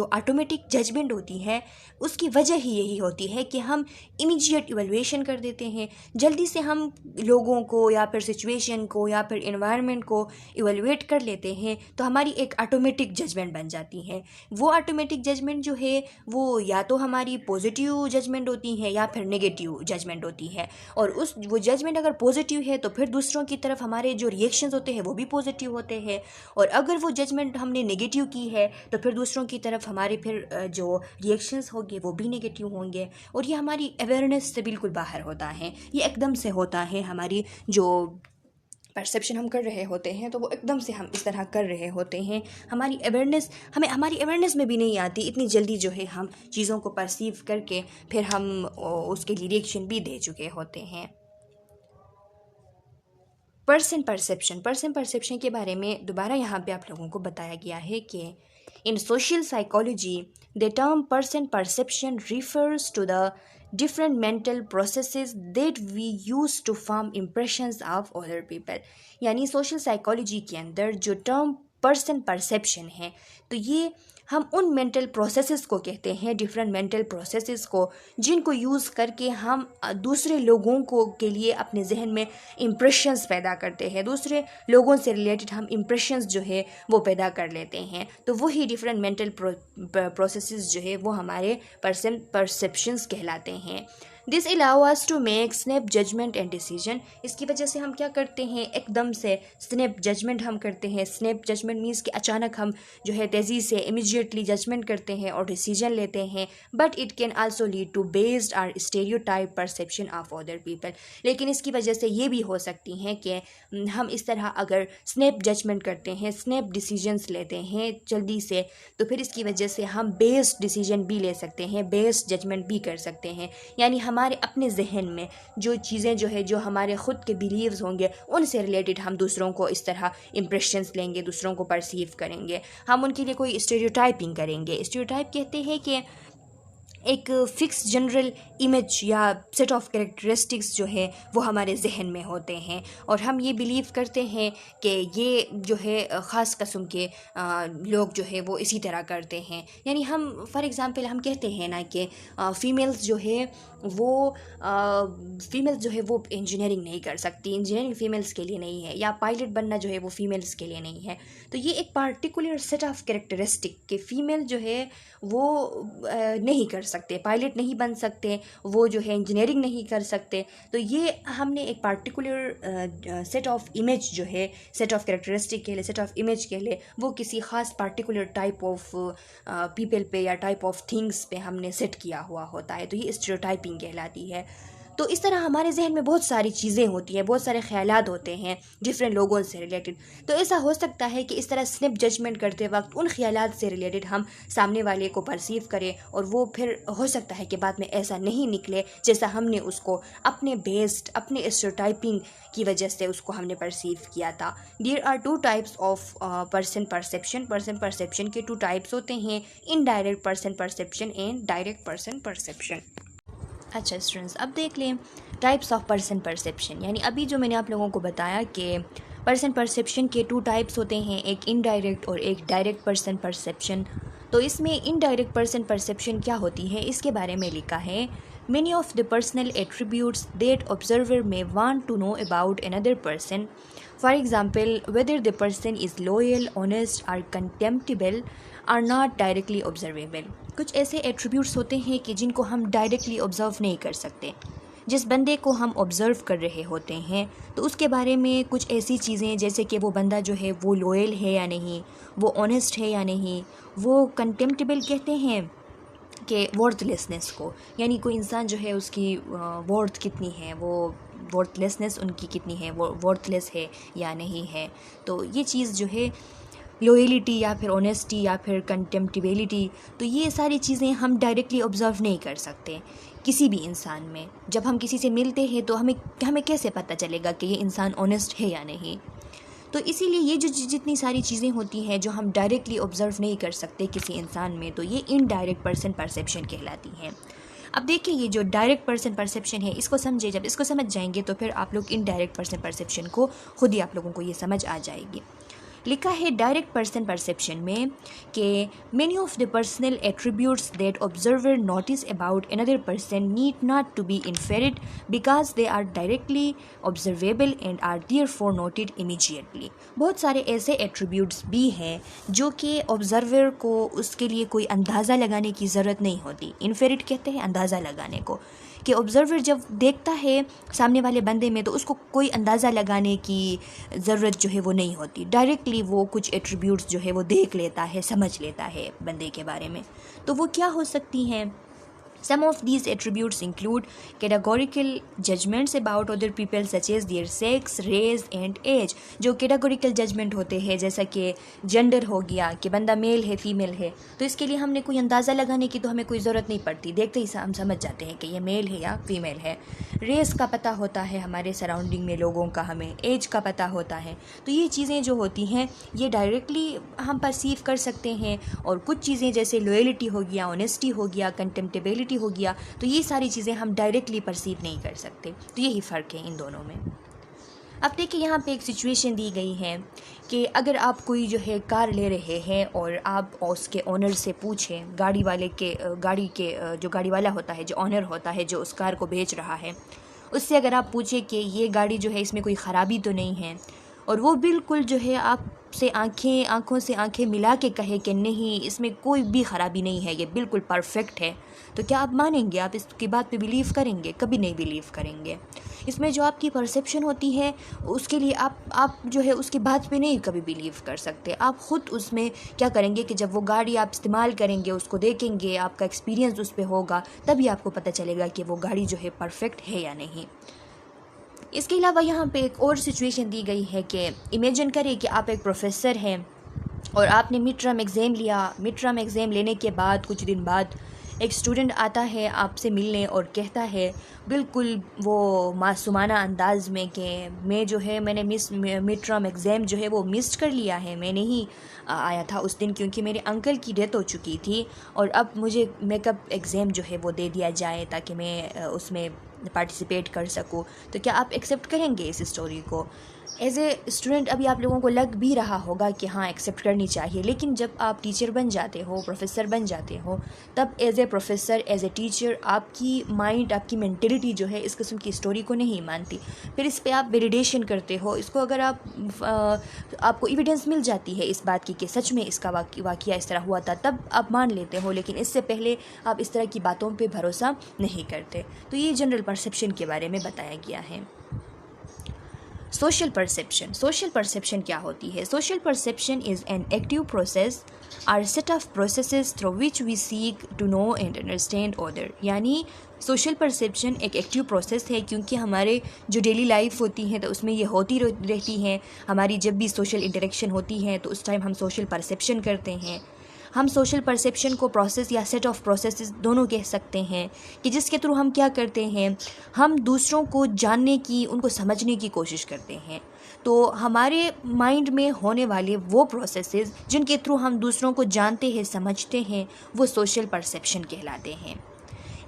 ऑटोमेटिक जजमेंट होती है उसकी वजह ही यही होती है कि हम इमीडिएट इवैल्यूएशन कर देते हैं। जल्दी से हम लोगों को या फिर सिचुएशन को या फिर एनवायरनमेंट को इवैल्यूएट कर लेते हैं, तो हमारी एक ऑटोमेटिक जजमेंट बन जाती है। वो ऑटोमेटिक जजमेंट जो है वो या तो हमारी पॉजिटिव जजमेंट होती है या फिर नेगेटिव जजमेंट होती है। और वो जजमेंट अगर पॉजिटिव है तो फिर दूसरों की तरफ हमारे जो रिएक्शंस होते हैं वो भी पॉजिटिव होते हैं, और अगर वो जजमेंट हमने नेगेटिव की है तो फिर दूसरों की तरफ हमारे फिर जो रिएक्शंस होंगे वो भी नेगेटिव होंगे। और ये हमारी अवेयरनेस से बिल्कुल बाहर होता है, ये एकदम से होता है। हमारी जो परसेप्शन हम कर रहे होते हैं तो वो एकदम से हम इस तरह कर रहे होते हैं। हमारी अवेयरनेस में भी नहीं आती इतनी जल्दी जो है हम चीज़ों को परसीव करके फिर हम उसके लिए रिएक्शन भी दे चुके होते हैं। पर्सन परसेप्शन के बारे में दोबारा यहाँ पे आप लोगों को बताया गया है कि in social psychology the term person perception refers to the different mental processes that we use to form impressions of other people। यानी सोशल साइकोलॉजी के अंदर जो टर्म पर्सन परसेप्शन है, तो ये हम उन मेंटल प्रोसेसेस को कहते हैं, डिफरेंट मेंटल प्रोसेसेस को, जिनको यूज़ करके हम दूसरे लोगों को के लिए अपने जहन में इम्प्रेशंस पैदा करते हैं, दूसरे लोगों से रिलेटेड हम इम्प्रेशंस जो है वो पैदा कर लेते हैं। तो वही डिफरेंट मेंटल प्रोसेसेस जो है वो हमारे पर्सन परसेप्शंस कहलाते हैं। This allow us to make snap judgement and decision. इसकी वजह से हम क्या करते हैं, एकदम से स्नैप जजमेंट हम करते हैं। स्नैप जजमेंट मीन्स कि अचानक हम जो है तेज़ी से इमीडिएटली जजमेंट करते हैं और डिसीजन लेते हैं। But it can also lead to based or stereotype perception of other people. लेकिन इसकी वजह से ये भी हो सकती हैं कि हम इस तरह अगर स्नैप जजमेंट करते हैं, स्नैप डिसीजंस लेते हैं जल्दी से, तो फिर इसकी वजह से हम बेस्ड डिसीजन भी ले सकते हैं, बेस्ड जजमेंट भी कर सकते हैं। यानी हमारे अपने जहन में जो चीज़ें जो है, जो हमारे ख़ुद के बिलीव्स होंगे, उनसे रिलेटेड हम दूसरों को इस तरह इम्प्रेशंस लेंगे, दूसरों को परसीव करेंगे, हम उनके लिए कोई स्टीरियोटाइपिंग करेंगे। स्टीरियोटाइप कहते हैं कि एक फ़िक्स जनरल इमेज या सेट ऑफ कैरेक्टरिस्टिक्स जो है वो हमारे जहन में होते हैं, और हम ये बिलीव करते हैं कि ये जो है ख़ास किस्म के लोग जो है वो इसी तरह करते हैं। यानी हम फॉर एग्ज़ाम्पल हम कहते हैं ना कि फ़ीमेल्स जो है वो इंजीनियरिंग नहीं कर सकती, इंजीनियरिंग फ़ीमेल्स के लिए नहीं है, या पायलट बनना जो है वो फ़ीमेल्स के लिए नहीं है। तो ये एक पार्टिकुलर सेट ऑफ कैरेक्टरिस्टिक के फ़ीमेल जो है वो नहीं कर सकते, पायलट नहीं बन सकते, वो जो है इंजीनियरिंग नहीं कर सकते। तो ये हमने एक पार्टिकुलर सेट ऑफ इमेज जो है, सेट ऑफ कैरेक्टरिस्टिक के लिए, सेट ऑफ इमेज के लिए वो किसी ख़ास पार्टिकुलर टाइप ऑफ पीपल पे या टाइप ऑफ थिंग्स पे हमने सेट किया हुआ होता है। तो ये स्टीरियोटाइपिंग कहलाती है। तो इस तरह हमारे जहन में बहुत सारी चीज़ें होती हैं, बहुत सारे ख़यालात होते हैं डिफरेंट लोगों से रिलेटेड। तो ऐसा हो सकता है कि इस तरह स्निप जजमेंट करते वक्त उन ख़यालात से रिलेटेड हम सामने वाले को परसीव करें, और वो फिर हो सकता है कि बाद में ऐसा नहीं निकले जैसा हमने उसको अपने अपने स्टीरियोटाइपिंग की वजह से उसको हमने परसीव किया था। There are 2 types of person perception. Person perception के 2 टाइप्स होते हैं, indirect person perception and direct person perception. अच्छा स्टूडेंट्स, अब देख लें टाइप्स ऑफ पर्सन परसेप्शन। यानी अभी जो मैंने आप लोगों को बताया कि पर्सन परसेप्शन के 2 टाइप्स होते हैं, एक इनडायरेक्ट और एक डायरेक्ट पर्सन परसेप्शन। तो इसमें इनडायरेक्ट पर्सन परसेप्शन क्या होती है, इसके बारे में लिखा है, many of the personal attributes that observer may want to know about another person, for example whether the person is loyal, honest or contemptible, are not directly observable। कुछ ऐसे एट्रीब्यूट्स होते हैं कि जिनको हम डायरेक्टली ऑब्ज़र्व नहीं कर सकते। जिस बंदे को हम ऑब्ज़र्व कर रहे होते हैं तो उसके बारे में कुछ ऐसी चीज़ें जैसे कि वो बंदा जो है वो लॉयल है या नहीं, वो ऑनेस्ट है या नहीं, वो कंटेम्प्टेबल कहते हैं कि वर्थलेसनेस को, यानी कोई इंसान जो है उसकी वर्थ कितनी है, वो वर्थलेसनेस उनकी कितनी है, वो वर्थलेस है या नहीं है। तो ये चीज़ जो है लॉयलिटी या फिर ऑनेस्टी या फिर कंटेम्प्टिबिलिटी, तो ये सारी चीज़ें हम डायरेक्टली ऑब्ज़र्व नहीं कर सकते किसी भी इंसान में। जब हम किसी से मिलते हैं तो हमें कैसे पता चलेगा कि ये इंसान ऑनेस्ट है या नहीं। तो इसीलिए ये जो जितनी सारी चीज़ें होती हैं जो हम डायरेक्टली ऑब्ज़र्व नहीं कर सकते किसी इंसान में, तो ये इनडायरेक्ट पर्सन परसेप्शन कहलाती हैं। अब देखिए ये जो डायरेक्ट पर्सन परसेप्शन है इसको समझे, जब इसको समझ जाएंगे तो फिर आप लोग इनडायरेक्ट पर्सन परसेप्शन को खुद ही आप लोगों को ये समझ आ जाएगी। लिखा है डायरेक्ट पर्सन परसेप्शन में कि many of the personal attributes that observer notice about another person need not to be inferred because they are directly observable and are therefore noted immediately। बहुत सारे ऐसे एट्रीब्यूट्स भी हैं जो कि ऑब्जर्वर को उसके लिए कोई अंदाज़ा लगाने की ज़रूरत नहीं होती। इन्फेरिट कहते हैं अंदाज़ा लगाने को, कि ऑब्ज़र्वर जब देखता है सामने वाले बंदे में तो उसको कोई अंदाज़ा लगाने की ज़रूरत जो है वो नहीं होती, डायरेक्टली वो कुछ एट्रीब्यूट्स जो है वो देख लेता है, समझ लेता है बंदे के बारे में। तो वो क्या हो सकती हैं? Some of these attributes include categorical judgments about other people such as their sex, race and age। जो categorical judgment होते हैं जैसा कि जेंडर हो गया कि बंदा मेल है फीमेल है, तो इसके लिए हमने कोई अंदाज़ा लगाने की तो हमें कोई ज़रूरत नहीं पड़ती, देखते ही हम समझ जाते हैं कि ये मेल है या फीमेल है। रेस का पता होता है हमारे सराउंडिंग में लोगों का, हमें एज का पता होता है। तो ये चीज़ें जो होती हैं ये डायरेक्टली हम परसीव कर सकते हैं, और कुछ चीज़ें जैसे लॉयल्टी हो गया, ऑनेस्टी हो गया, कंटेम्प्टेबिलिटी हो गया, तो ये सारी चीज़ें हम डायरेक्टली परसीव नहीं कर सकते। तो यही फ़र्क है इन दोनों में। अब देखिए यहाँ पे एक सिचुएशन दी गई है कि अगर आप कोई जो है कार ले रहे हैं और आप उसके ओनर से पूछें, गाड़ी के जो गाड़ी वाला होता है, जो ओनर होता है, जो उस कार को बेच रहा है, उससे अगर आप पूछें कि ये गाड़ी जो है इसमें कोई ख़राबी तो नहीं है, और वो बिल्कुल जो है आपसे आँखों से आँखें मिला के कहे कि नहीं इसमें कोई भी ख़राबी नहीं है, ये बिल्कुल परफेक्ट है, तो क्या आप मानेंगे? आप इसकी बात पे बिलीव करेंगे? कभी नहीं बिलीव करेंगे। इसमें जो आपकी परसेप्शन होती है उसके लिए आप जो है उसकी बात पे नहीं कभी बिलीव कर सकते। आप ख़ुद उसमें क्या करेंगे कि जब वो गाड़ी आप इस्तेमाल करेंगे, उसको देखेंगे, आपका एक्सपीरियंस उस पर होगा, तभी आपको पता चलेगा कि वो गाड़ी जो है परफेक्ट है या नहीं। इसके अलावा यहाँ पे एक और सिचुएशन दी गई है कि इमेजिन करें कि आप एक प्रोफेसर हैं और आपने मिड टर्म एग्ज़ाम लिया। मिड टर्म एग्ज़ाम लेने के बाद कुछ दिन बाद एक स्टूडेंट आता है आपसे मिलने और कहता है बिल्कुल वो मासूमाना अंदाज में कि मैं जो है मैंने मिड टर्म एग्ज़ाम जो है वो मिस कर लिया है, मैं नहीं आया था उस दिन क्योंकि मेरे अंकल की डेथ हो चुकी थी और अब मुझे मेकअप एग्ज़ाम जो है वो दे दिया जाए ताकि मैं उसमें पार्टिसिपेट कर सकूं। तो क्या आप एक्सेप्ट करेंगे इस स्टोरी को? एज ए स्टूडेंट अभी आप लोगों को लग भी रहा होगा कि हाँ एक्सेप्ट करनी चाहिए, लेकिन जब आप टीचर बन जाते हो, प्रोफेसर बन जाते हो, तब as a professor, as a teacher आपकी माइंड, आपकी मेंटेलिटी जो है इस किस्म की स्टोरी को नहीं मानती। फिर इस पे आप वेलिडेशन करते हो इसको। अगर आपको एविडेंस मिल जाती है इस बात की कि सच में इसका वाक़या इस तरह हुआ था, तब आप मान लेते हो, लेकिन इससे पहले आप इस तरह की बातों पे भरोसा नहीं करते। तो ये जनरल परसेप्शन के बारे में बताया गया है। सोशल परसेप्शन क्या होती है? Social perception is an active process or set of processes through which we seek to know and understand other. यानी सोशल परसेप्शन एक एक्टिव प्रोसेस है क्योंकि हमारे जो डेली लाइफ होती है तो उसमें ये होती रहती हैं। हमारी जब भी सोशल इंटरेक्शन होती है तो उस टाइम हम सोशल परसेप्शन करते हैं। हम सोशल परसेप्शन को प्रोसेस या सेट ऑफ प्रोसेसेस दोनों कह सकते हैं कि जिसके थ्रू हम क्या करते हैं, हम दूसरों को जानने की, उनको समझने की कोशिश करते हैं। तो हमारे माइंड में होने वाले वो प्रोसेसेस जिनके थ्रू हम दूसरों को जानते हैं, समझते हैं, वो सोशल परसेप्शन कहलाते हैं।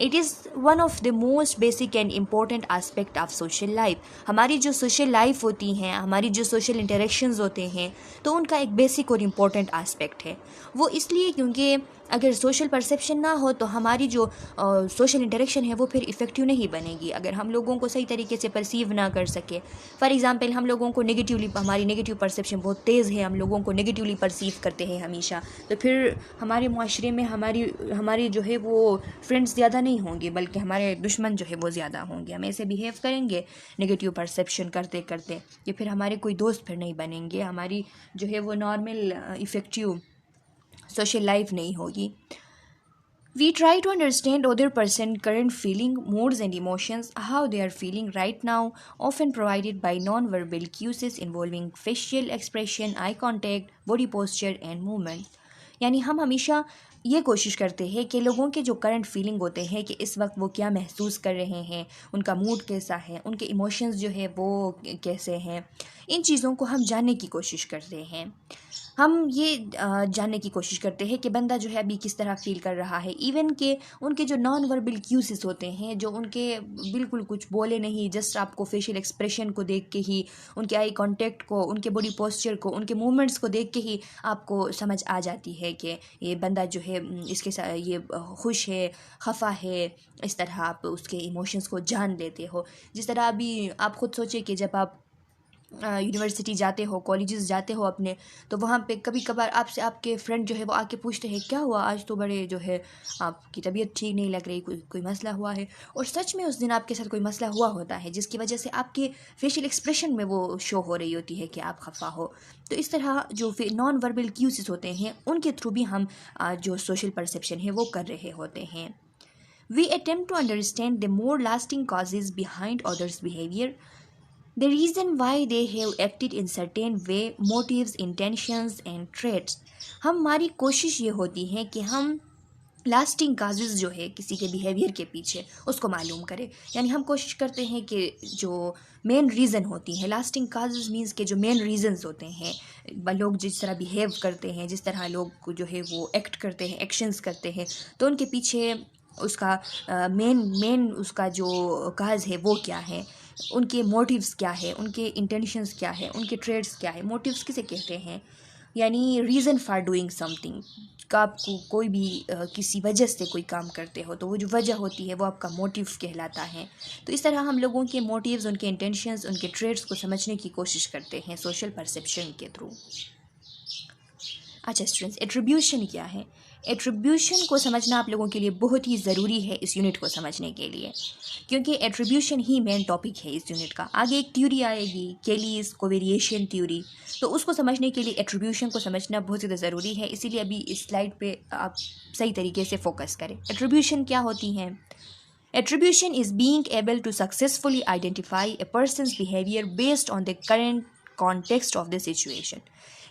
It is one of the most basic and important aspect of social life. हमारी जो सोशल लाइफ होती हैं, हमारी जो सोशल इंटरेक्शंस होते हैं, तो उनका एक बेसिक और इम्पॉर्टेंट आस्पेक्ट है। वो इसलिए क्योंकि अगर सोशल परसेप्शन ना हो तो हमारी जो सोशल इंटरेक्शन है वो फिर इफ़ेक्टिव नहीं बनेगी। अगर हम लोगों को सही तरीके से परसीव ना कर सके, फॉर एग्ज़ाम्पल हम लोगों को हमारी नेगेटिव परसेप्शन बहुत तेज़ है, हम लोगों को नेगेटिवली परसीव करते हैं हमेशा, तो फिर हमारे मुआशरे में हमारी जो है वो फ्रेंड्स ज़्यादा नहीं होंगे, बल्कि हमारे दुश्मन जो है वो ज़्यादा होंगे। हम ऐसे बिहेव करेंगे नेगेटिव परसेप्शन करते करते कि फिर हमारे कोई दोस्त फिर नहीं बनेंगे, हमारी जो है वो नॉर्मल इफ़ेक्टिव सोशल लाइफ नहीं होगी। We try to understand other person's current feeling, moods and emotions, how they are feeling right now, often provided by non-verbal cues involving facial expression, eye contact, body posture and movement. यानी हम हमेशा ये कोशिश करते हैं कि लोगों के जो करंट फीलिंग होते हैं कि इस वक्त वो क्या महसूस कर रहे हैं, उनका मूड कैसा है, उनके इमोशंस जो है वो कैसे हैं, इन चीज़ों को हम जानने की कोशिश करते हैं। हम ये जानने की कोशिश करते हैं कि बंदा जो है अभी किस तरह फ़ील कर रहा है। इवन के उनके जो नॉन वर्बल क्यूज़ होते हैं, जो उनके बिल्कुल कुछ बोले नहीं, जस्ट आपको फेशियल एक्सप्रेशन को देख के ही, उनके आई कांटेक्ट को, उनके बॉडी पोस्चर को, उनके मूवमेंट्स को देख के ही आपको समझ आ जाती है कि ये बंदा जो है इसके साथ ये खुश है, खफा है। इस तरह आप उसके इमोशंस को जान लेते हो। जिस तरह अभी आप ख़ुद सोचें कि जब आप यूनिवर्सिटी जाते हो, कॉलेजेस जाते हो अपने, तो वहाँ पे कभी कभार आपसे आपके फ्रेंड जो है वो आके पूछते हैं क्या हुआ आज, तो बड़े जो है आपकी तबीयत ठीक नहीं लग रही, कोई मसला हुआ है। और सच में उस दिन आपके साथ कोई मसला हुआ होता है जिसकी वजह से आपके फेशियल एक्सप्रेशन में वो शो हो रही होती है कि आप खफा हो। तो इस तरह जो नॉन वर्बल क्यूज़ होते हैं उनके थ्रू भी हम जो सोशल परसेप्शन है वो कर रहे होते हैं। We attempt to understand the more lasting causes behind others' behavior, the reason why they have acted in certain way, motives, intentions and traits. हमारी कोशिश ये होती है कि हम लास्टिंग काजेज़ जो है किसी के बिहेवियर के पीछे उसको मालूम करें। यानी हम कोशिश करते हैं कि जो मेन रीज़न होती हैं, लास्टिंग काजेज़ मीन्स के जो मेन रीज़न्स होते हैं, लोग जिस तरह बिहेव करते हैं, जिस तरह लोग जो है वो एक्ट करते हैं, एक्शंस करते हैं, तो उनके पीछे उसका मेन उसका जो काज है वो क्या है, उनके मोटिव्स क्या है, उनके इंटेंशंस क्या है, उनके ट्रेड्स क्या है। मोटिव्स किसे कहते हैं? यानी रीज़न फॉर डूइंग समथिंग। का आपको कोई भी किसी वजह से कोई काम करते हो तो वो जो वजह होती है वो आपका मोटिव कहलाता है। तो इस तरह हम लोगों के मोटिव्स, उनके इंटेंशंस, उनके ट्रेड्स को समझने की कोशिश करते हैं सोशल परसेप्शन के थ्रू। अच्छा स्टूडेंट्स, एट्रीब्यूशन क्या है? एट्रीब्यूशन को समझना आप लोगों के लिए बहुत ही ज़रूरी है इस यूनिट को समझने के लिए, क्योंकि एट्रीब्यूशन ही मेन टॉपिक है इस यूनिट का। आगे एक थ्योरी आएगी, केलीज़ कोवेरिएशन थ्योरी, तो उसको समझने के लिए एट्रीब्यूशन को समझना बहुत ज़्यादा ज़रूरी है। इसीलिए अभी इस स्लाइड पे आप सही तरीके से फोकस करें। एट्रीब्यूशन क्या होती हैं? Attribution is being able to successfully identify a person's behaviour based on the current context of the situation.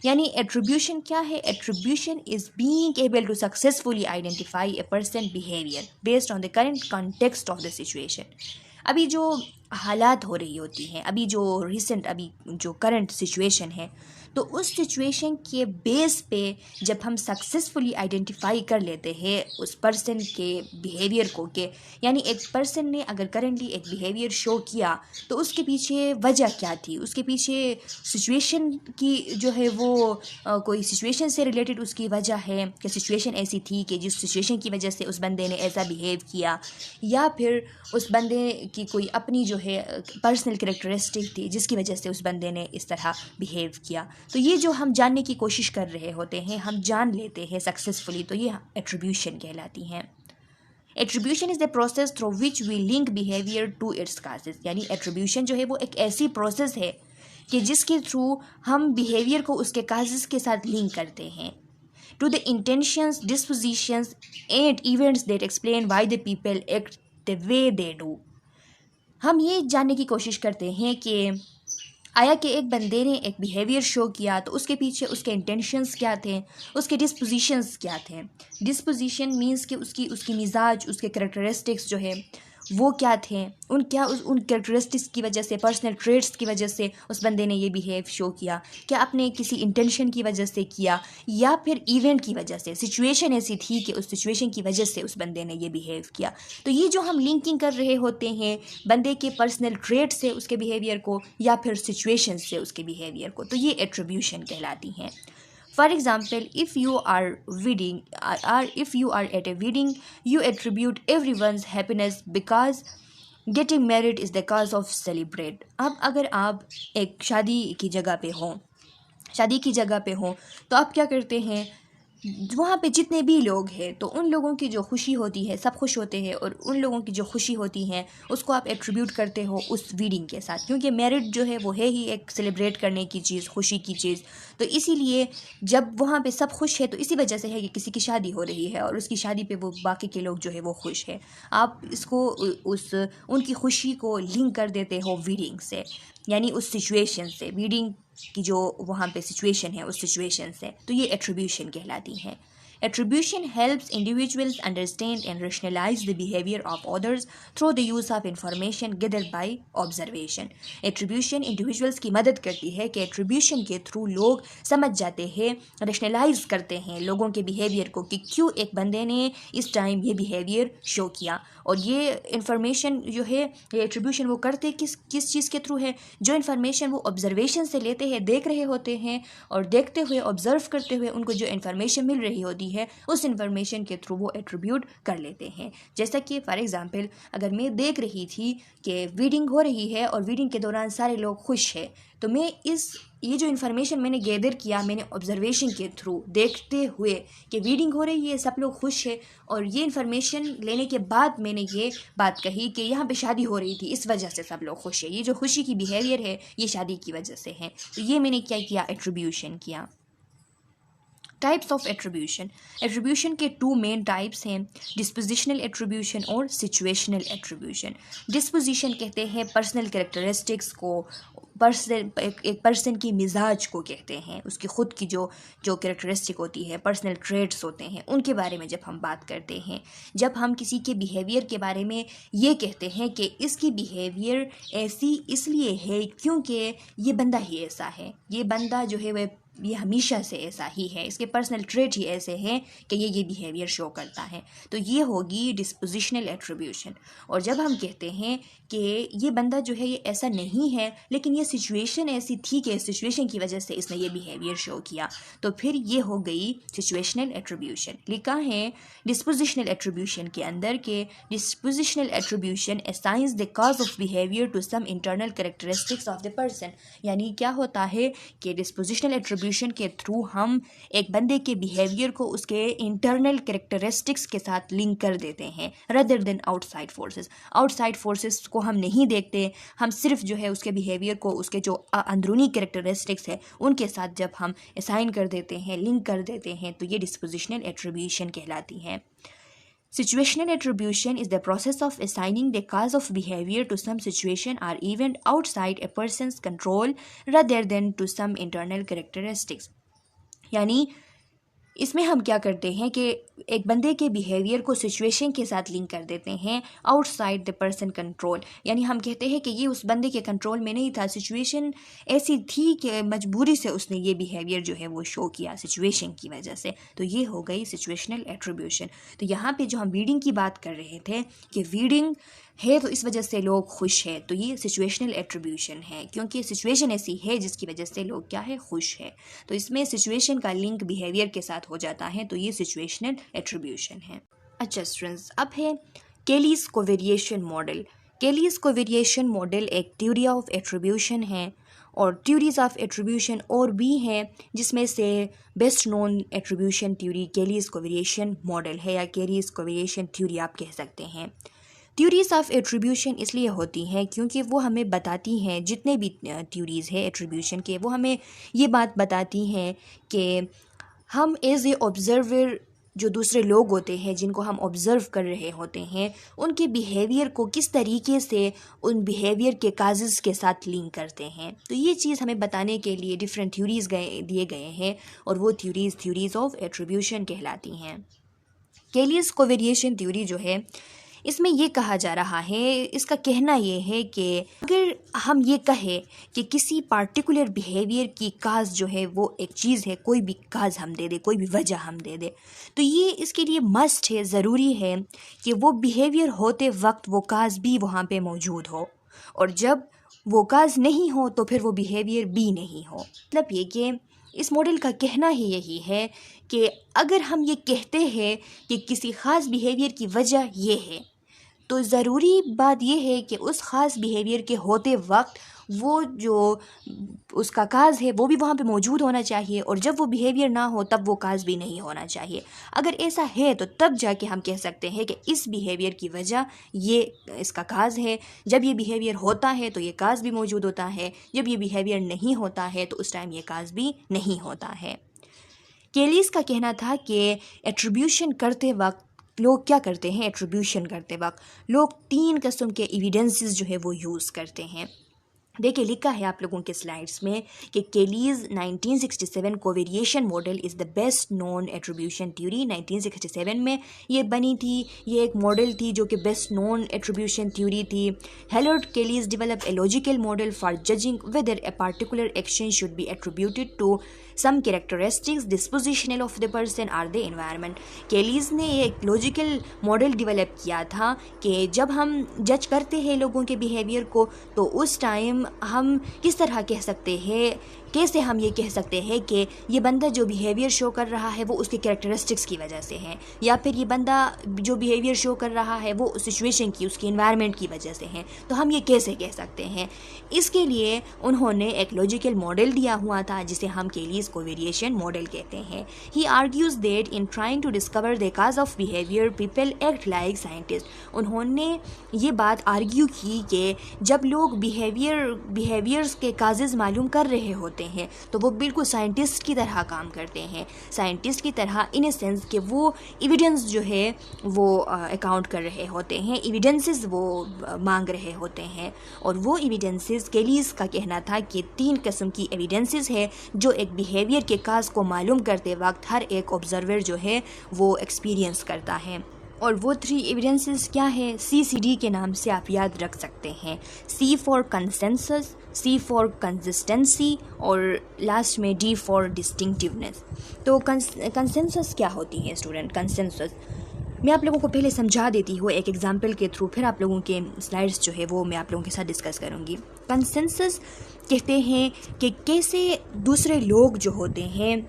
यानी एट्रीब्यूशन क्या है? Attribution is being able to successfully identify a person behaviour based on the current context of the situation. अभी जो हालात हो रही होती हैं, अभी जो करंट सिचुएशन है, तो उस सिचुएशन के बेस पे जब हम सक्सेसफुली आइडेंटिफाई कर लेते हैं उस पर्सन के बिहेवियर को, के यानी एक पर्सन ने अगर करंटली एक बिहेवियर शो किया तो उसके पीछे वजह क्या थी, उसके पीछे सिचुएशन की जो है वो कोई सिचुएशन से रिलेटेड उसकी वजह है कि सिचुएशन ऐसी थी कि जिस सिचुएशन की वजह से उस बंदे ने ऐसा बिहेव किया, या फिर उस बंदे की कोई अपनी जो है पर्सनल कैरेक्टरिस्टिक थी जिसकी वजह से उस बंदे ने इस तरह बिहेव किया। तो ये जो हम जानने की कोशिश कर रहे होते हैं, हम जान लेते हैं सक्सेसफुली, तो ये एट्रीब्यूशन कहलाती हैं। Attribution is the process through which we link behaviour to its causes. यानी एट्रीब्यूशन जो है वो एक ऐसी प्रोसेस है कि जिसके थ्रू हम बिहेवियर को उसके काजेस के साथ लिंक करते हैं to the intentions, dispositions and events that explain why the people act the way they do. हम ये जानने की कोशिश करते हैं कि आया कि एक बंदे ने एक बिहेवियर शो किया तो उसके पीछे उसके इंटेंशंस क्या थे, उसके डिस्पोजिशंस क्या थे। डिस्पोजिशन मींस कि उसकी मिजाज, उसके कैरेक्टरिस्टिक्स जो है वो क्या थे, उन कैरेक्टरिस्टिक्स की वजह से, पर्सनल ट्रेट्स की वजह से उस बंदे ने ये बिहेव शो किया। क्या अपने किसी इंटेंशन की वजह से किया या फिर इवेंट की वजह से, सिचुएशन ऐसी थी कि उस सिचुएशन की वजह से उस बंदे ने ये बिहेव किया। तो ये जो हम लिंकिंग कर रहे होते हैं बंदे के पर्सनल ट्रेट से उसके बिहेवियर को या फिर सिचुएशन से उसके बिहेवियर को, तो ये एट्रीब्यूशन कहलाती हैं। For example, if you are at a wedding, you attribute everyone's happiness because getting married is the cause of celebrate. अब अगर आप एक शादी की जगह पे हो तो आप क्या करते हैं, वहाँ पे जितने भी लोग हैं तो उन लोगों की जो खुशी होती है, सब खुश होते हैं, और उन लोगों की जो खुशी होती है उसको आप एट्रीब्यूट करते हो उस वेडिंग के साथ, क्योंकि मैरिज जो है वो है ही एक सेलिब्रेट करने की चीज़, खुशी की चीज़। तो इसीलिए जब वहाँ पे सब खुश है तो इसी वजह से है कि किसी की शादी हो रही है और उसकी शादी पे वो बाकी के लोग जो है वो खुश है। आप इसको उनकी खुशी को लिंक कर देते हो वेडिंग से, यानी उस सिचुएशन से, वेडिंग की जो वहाँ पे सिचुएशन है उस सिचुएशन से। तो ये एट्रीब्यूशन कहलाती हैं। Attribution helps individuals understand and rationalize the behavior of others through the use of information gathered by observation. Attribution individuals की मदद करती है कि attribution के थ्रू लोग समझ जाते हैं, rationalize करते हैं लोगों के behavior को कि क्यों एक बंदे ने इस टाइम ये behavior show किया। और ये information जो है, ये attribution वो करते किस चीज़ के थ्रू है, जो information वो observation से लेते हैं, देख रहे होते हैं, और देखते हुए observe करते हुए उनको जो information मिल रही होती है उस इंफॉर्मेशन के थ्रू वो एट्रीब्यूट कर लेते हैं। जैसा कि फॉर एग्जांपल अगर मैं देख रही थी कि वेडिंग हो रही है और वेडिंग के दौरान सारे लोग खुश हैं, तो मैं ये जो इन्फॉर्मेशन मैंने गैदर किया, मैंने ऑब्जर्वेशन के थ्रू देखते हुए कि वेडिंग हो रही है, सब लोग खुश है, और ये इन्फॉर्मेशन लेने के बाद मैंने ये बात कही कि यहाँ पे शादी हो रही थी, इस वजह से सब लोग खुश है, ये जो खुशी की बिहेवियर है ये शादी की वजह से है। तो ये मैंने क्या किया, एट्रीब्यूशन किया। Types of attribution. एट्रीब्यूशन के 2 मेन टाइप्स हैं, डिस्पोजिशनल एट्रीब्यूशन और सिचुएशनल एट्रीब्यूशन। डिस्पोजिशन कहते हैं पर्सनल कैरेक्टरिस्टिक्स को, एक पर्सन की मिजाज को कहते हैं, उसकी ख़ुद की जो कैरेक्टरिस्टिक होती है, पर्सनल ट्रेट्स होते हैं, उनके बारे में जब हम बात करते हैं। जब हम किसी के बिहेवियर के बारे में ये कहते हैं कि इसकी बिहेवियर ऐसी इसलिए है क्योंकि ये बंदा ही ऐसा है, ये बंदा जो है वह ये हमेशा से ऐसा ही है, इसके पर्सनल ट्रेट ही ऐसे हैं कि ये बिहेवियर शो करता है, तो ये होगी डिस्पोजिशनल एट्रीब्यूशन। और जब हम कहते हैं कि ये बंदा जो है ये ऐसा नहीं है, लेकिन ये सिचुएशन ऐसी थी कि सिचुएशन की वजह से इसने ये बिहेवियर शो किया, तो फिर ये हो गई सिचुएशनल एट्रीब्यूशन। लिखा है डिस्पोजिशनल एट्रीब्यूशन के अंदर के dispositional attribution assigns the cause of behaviour to some internal characteristics of the person. यानी क्या होता है कि डिस्पोजिशनल एट्रीब्यूशन के थ्रू हम एक बंदे के बिहेवियर को उसके इंटरनल कैरेक्टरिस्टिक्स के साथ लिंक कर देते हैं, rather than outside forces. Outside forces को हम नहीं देखते, हम सिर्फ जो है उसके बिहेवियर को उसके जो अंदरूनी कैरेक्टरिस्टिक्स है उनके साथ जब हम असाइन कर देते हैं, लिंक कर देते हैं, तो ये डिस्पोजिशनल एट्रीब्यूशन कहलाती है। Situational attribution is the process of assigning the cause of behavior to some situation or event outside a person's control rather than to some internal characteristics. यानी इसमें हम क्या करते हैं कि एक बंदे के बिहेवियर को सिचुएशन के साथ लिंक कर देते हैं आउटसाइड द पर्सन कंट्रोल। यानी हम कहते हैं कि ये उस बंदे के कंट्रोल में नहीं था, सिचुएशन ऐसी थी कि मजबूरी से उसने ये बिहेवियर जो है वो शो किया सिचुएशन की वजह से। तो ये हो गई सिचुएशनल एट्रीब्यूशन। तो यहाँ पे जो हम रीडिंग की बात कर रहे थे कि रीडिंग है तो इस वजह से लोग खुश है, तो ये सिचुएशनल एट्रीब्यूशन है, क्योंकि सिचुएशन ऐसी है जिसकी वजह से लोग क्या है, खुश है। तो इसमें सिचुएशन का लिंक बिहेवियर के साथ हो जाता है, तो ये सिचुएशनल एट्रीब्यूशन है। अच्छा स्टूडेंट्स, अब है केलीज कोवेरिएशन मॉडल। केलीज कोवेरिएशन मॉडल एक थ्योरी ऑफ एट्रीब्यूशन है, और थ्योरीज ऑफ एट्रीब्यूशन और भी हैं, जिसमें से best known attribution theory केलीज कोवेरिएशन model है, या केलीज कोवेरिएशन थ्योरी आप कह सकते हैं। थ्योरीज ऑफ एट्रीब्यूशन इसलिए होती हैं क्योंकि वो हमें बताती हैं, जितने भी थ्योरीज है एट्रीब्यूशन के, वो हमें ये बात बताती हैं कि हम एज ए ऑब्जर्वर जो दूसरे लोग होते हैं जिनको हम ऑब्ज़र्व कर रहे होते हैं, उनके बिहेवियर को किस तरीके से उन बिहेवियर के काजेज़ के साथ लिंक करते हैं। तो ये चीज़ हमें बताने के लिए डिफरेंट थ्योरीज़ दिए गए हैं, और वो थ्योरीज़ ऑफ एट्रीब्यूशन कहलाती हैं। केलीज कोवेरिएशन थ्योरी जो है, इसमें ये कहा जा रहा है, इसका कहना ये है कि अगर हम ये कहें कि किसी पार्टिकुलर बिहेवियर की काज जो है वो एक चीज़ है, कोई भी काज हम दे दे, कोई भी वजह हम दे दे, तो ये इसके लिए मस्ट है, ज़रूरी है कि वो बिहेवियर होते वक्त वो काज भी वहाँ पे मौजूद हो, और जब वो काज नहीं हो तो फिर वो बिहेवियर भी नहीं हो। मतलब ये कि इस मॉडल का कहना ही यही है कि अगर हम ये कहते हैं कि किसी ख़ास बिहेवियर की वजह ये है, तो ज़रूरी बात यह है कि उस ख़ास बिहेवियर के होते वक्त वो जो उसका काज है वो भी वहाँ पे मौजूद होना चाहिए, और जब वो बिहेवियर ना हो तब वो काज भी नहीं होना चाहिए। अगर ऐसा है तो तब जाके हम कह सकते हैं कि इस बिहेवियर की वजह ये इसका काज है। जब ये बिहेवियर होता है तो ये काज भी मौजूद होता है, जब ये बिहेवियर नहीं होता है तो उस टाइम ये काज भी नहीं होता है। केलीज का कहना था कि एट्रीब्यूशन करते वक्त लोग क्या करते हैं, एट्रीब्यूशन करते वक्त लोग 3 किस्म के एविडेंसेस जो है वो यूज़ करते हैं। देखिए लिखा है आप लोगों के स्लाइड्स में कि Kelley's 1967 covariation model is the best known attribution theory. 1967 में ये बनी थी, ये एक मॉडल थी जो कि बेस्ट नोन एट्रीब्यूशन थ्योरी थी। Harold Kelley's develop a logical model for judging whether a particular action should be attributed to some characteristics dispositional of the person or the environment। Kelley's ने एक logical model develop किया था कि जब हम जज करते हैं लोगों के बिहेवियर को, तो उस टाइम हम किस तरह कह सकते हैं, कैसे हम ये कह सकते हैं कि ये बंदा जो बिहेवियर शो कर रहा है वो उसके कैरेक्टरिस्टिक्स की वजह से है, या फिर ये बंदा जो बिहेवियर शो कर रहा है वो सिचुएशन की, उसकी एनवायरनमेंट की वजह से है। तो हम ये कैसे कह सकते हैं, इसके लिए उन्होंने एक लॉजिकल मॉडल दिया हुआ था जिसे हम केलीज कोवेरिएशन मॉडल कहते हैं। He argues that in trying to discover the cause of behaviour people act like scientist. उन्होंने ये बात आर्ग्यू की कि जब लोग बिहेवियर्स के काजेज़ मालूम कर रहे होते हैं तो वो बिल्कुल साइंटिस्ट की तरह काम करते हैं, साइंटिस्ट की तरह इन ए सेंस कि वो एविडेंस जो है वो अकाउंट कर रहे होते हैं, एविडेंसेस वो मांग रहे होते हैं। और वो एविडेंसेस, केलीज का कहना था कि 3 किस्म की एविडेंसेस है जो एक बिहेवियर के काज को मालूम करते वक्त हर एक ऑब्जर्वर जो है वो एक्सपीरियंस करता है। और वो 3 एविडेंसेस क्या है, CCD के नाम से आप याद रख सकते हैं। C for consensus, C for consistency, और लास्ट में D फॉर डिस्टिंक्टिवनेस। तो कंसेंसस क्या होती है स्टूडेंट? कंसेंसस मैं आप लोगों को पहले समझा देती हूँ एक एग्जाम्पल के थ्रू, फिर आप लोगों के स्लाइड्स जो है वो मैं आप लोगों के साथ डिस्कस करूँगी। कंसेंसस कहते हैं कि कैसे दूसरे लोग जो होते हैं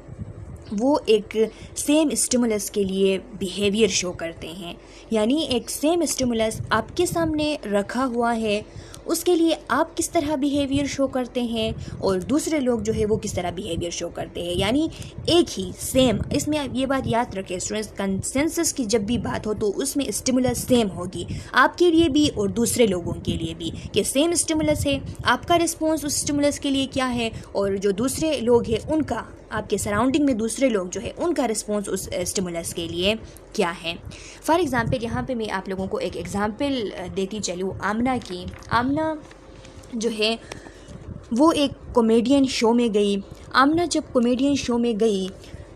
वो एक सेम स्टिमुलस के लिए बिहेवियर शो करते हैं। यानी एक सेम स्टिमुलस आपके सामने रखा हुआ है, उसके लिए आप किस तरह बिहेवियर शो करते हैं और दूसरे लोग जो है वो किस तरह बिहेवियर शो करते हैं, यानी एक ही सेम। इसमें आप ये बात याद रखें स्टूडेंट्स, कंसेंसस की जब भी बात हो तो उसमें स्टिमुलस सेम होगी आपके लिए भी और दूसरे लोगों के लिए भी, कि सेम स्टिमुलस है, आपका रिस्पॉन्स उस स्टिमुलस के लिए क्या है और जो दूसरे लोग हैं उनका, आपके सराउंडिंग में दूसरे लोग जो है उनका रिस्पॉन्स उस स्टिमुलस के लिए क्या है। फॉर एग्ज़ाम्पल यहाँ पे मैं आप लोगों को एक एग्ज़ाम्पल देती चलूँ आमना की। आमना जो है वो एक कॉमेडियन शो में गई आमना जब कॉमेडियन शो में गई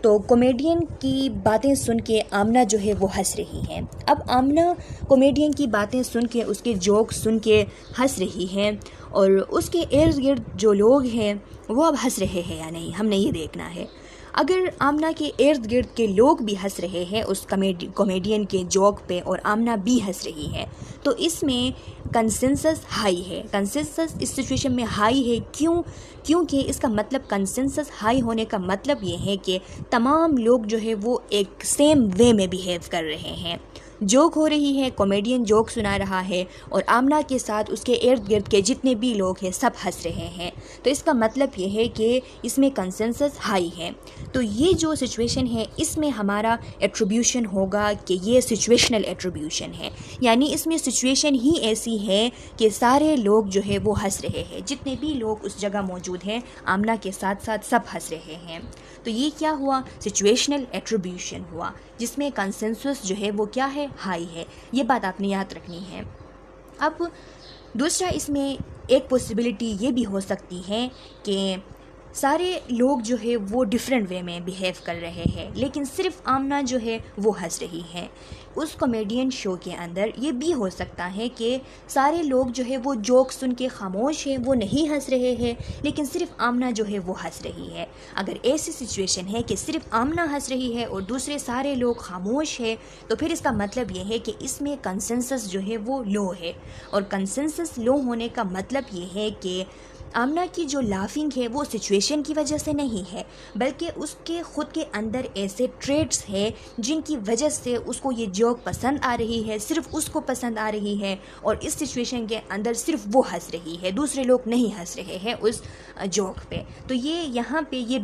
तो कॉमेडियन की बातें सुन के आमना जो है वो हंस रही है। अब आमना कॉमेडियन की बातें सुन के, उसके जोक सुन के हंस रही हैं और उसके इर्द गिर्द जो लोग हैं वो अब हंस रहे हैं या नहीं, हमने ये देखना है। अगर आमना के इर्द गिर्द के लोग भी हंस रहे हैं उस कॉमेडियन के जोक पे और आमना भी हंस रही है तो इसमें कंसेंसस हाई है। कंसेंसस इस सिचुएशन में हाई है क्योंकि इसका मतलब, कंसेंसस हाई होने का मतलब ये है कि तमाम लोग जो है वो एक सेम वे में बिहेव कर रहे हैं। जोक हो रही है, कॉमेडियन जोक सुना रहा है और आमना के साथ उसके इर्द गिर्द के जितने भी लोग हैं सब हंस रहे हैं। तो इसका मतलब ये है कि इसमें कंसेंसस हाई है। तो ये जो सिचुएशन है इसमें हमारा एट्रीब्यूशन होगा कि ये सिचुएशनल एट्रीब्यूशन है, यानी इसमें सिचुएशन ही ऐसी है कि सारे लोग जो है वो हंस रहे हैं, जितने भी लोग उस जगह मौजूद हैं आमना के साथ साथ सब हंस रहे हैं। तो ये क्या हुआ, सिचुएशनल एट्रीब्यूशन हुआ, जिसमें कंसेंसस जो है वो क्या है, हाई है। ये बात आपने याद रखनी है। अब दूसरा, इसमें एक पॉसिबिलिटी ये भी हो सकती है कि सारे लोग जो है वो डिफरेंट वे में बिहेव कर रहे हैं लेकिन सिर्फ आमना जो है वो हंस रही है। उस कॉमेडियन शो के अंदर ये भी हो सकता है कि सारे लोग जो है वो जोक सुन के खामोश हैं, वो नहीं हंस रहे हैं लेकिन सिर्फ आमना जो है वो हंस रही है। अगर ऐसी सिचुएशन है कि सिर्फ आमना हंस रही है और दूसरे सारे लोग खामोश हैं तो फिर इसका मतलब ये है कि इसमें कंसेंसस जो है वो लो है। और कंसेंसस लो होने का मतलब ये है कि आमना की जो लाफिंग है वो सिचुएशन की वजह से नहीं है बल्कि उसके ख़ुद के अंदर ऐसे ट्रेड्स हैं जिनकी वजह से उसको ये जोक पसंद आ रही है, सिर्फ उसको पसंद आ रही है और इस सिचुएशन के अंदर सिर्फ वो हंस रही है, दूसरे लोग नहीं हंस रहे हैं उस जोक पे। तो ये यहाँ पे ये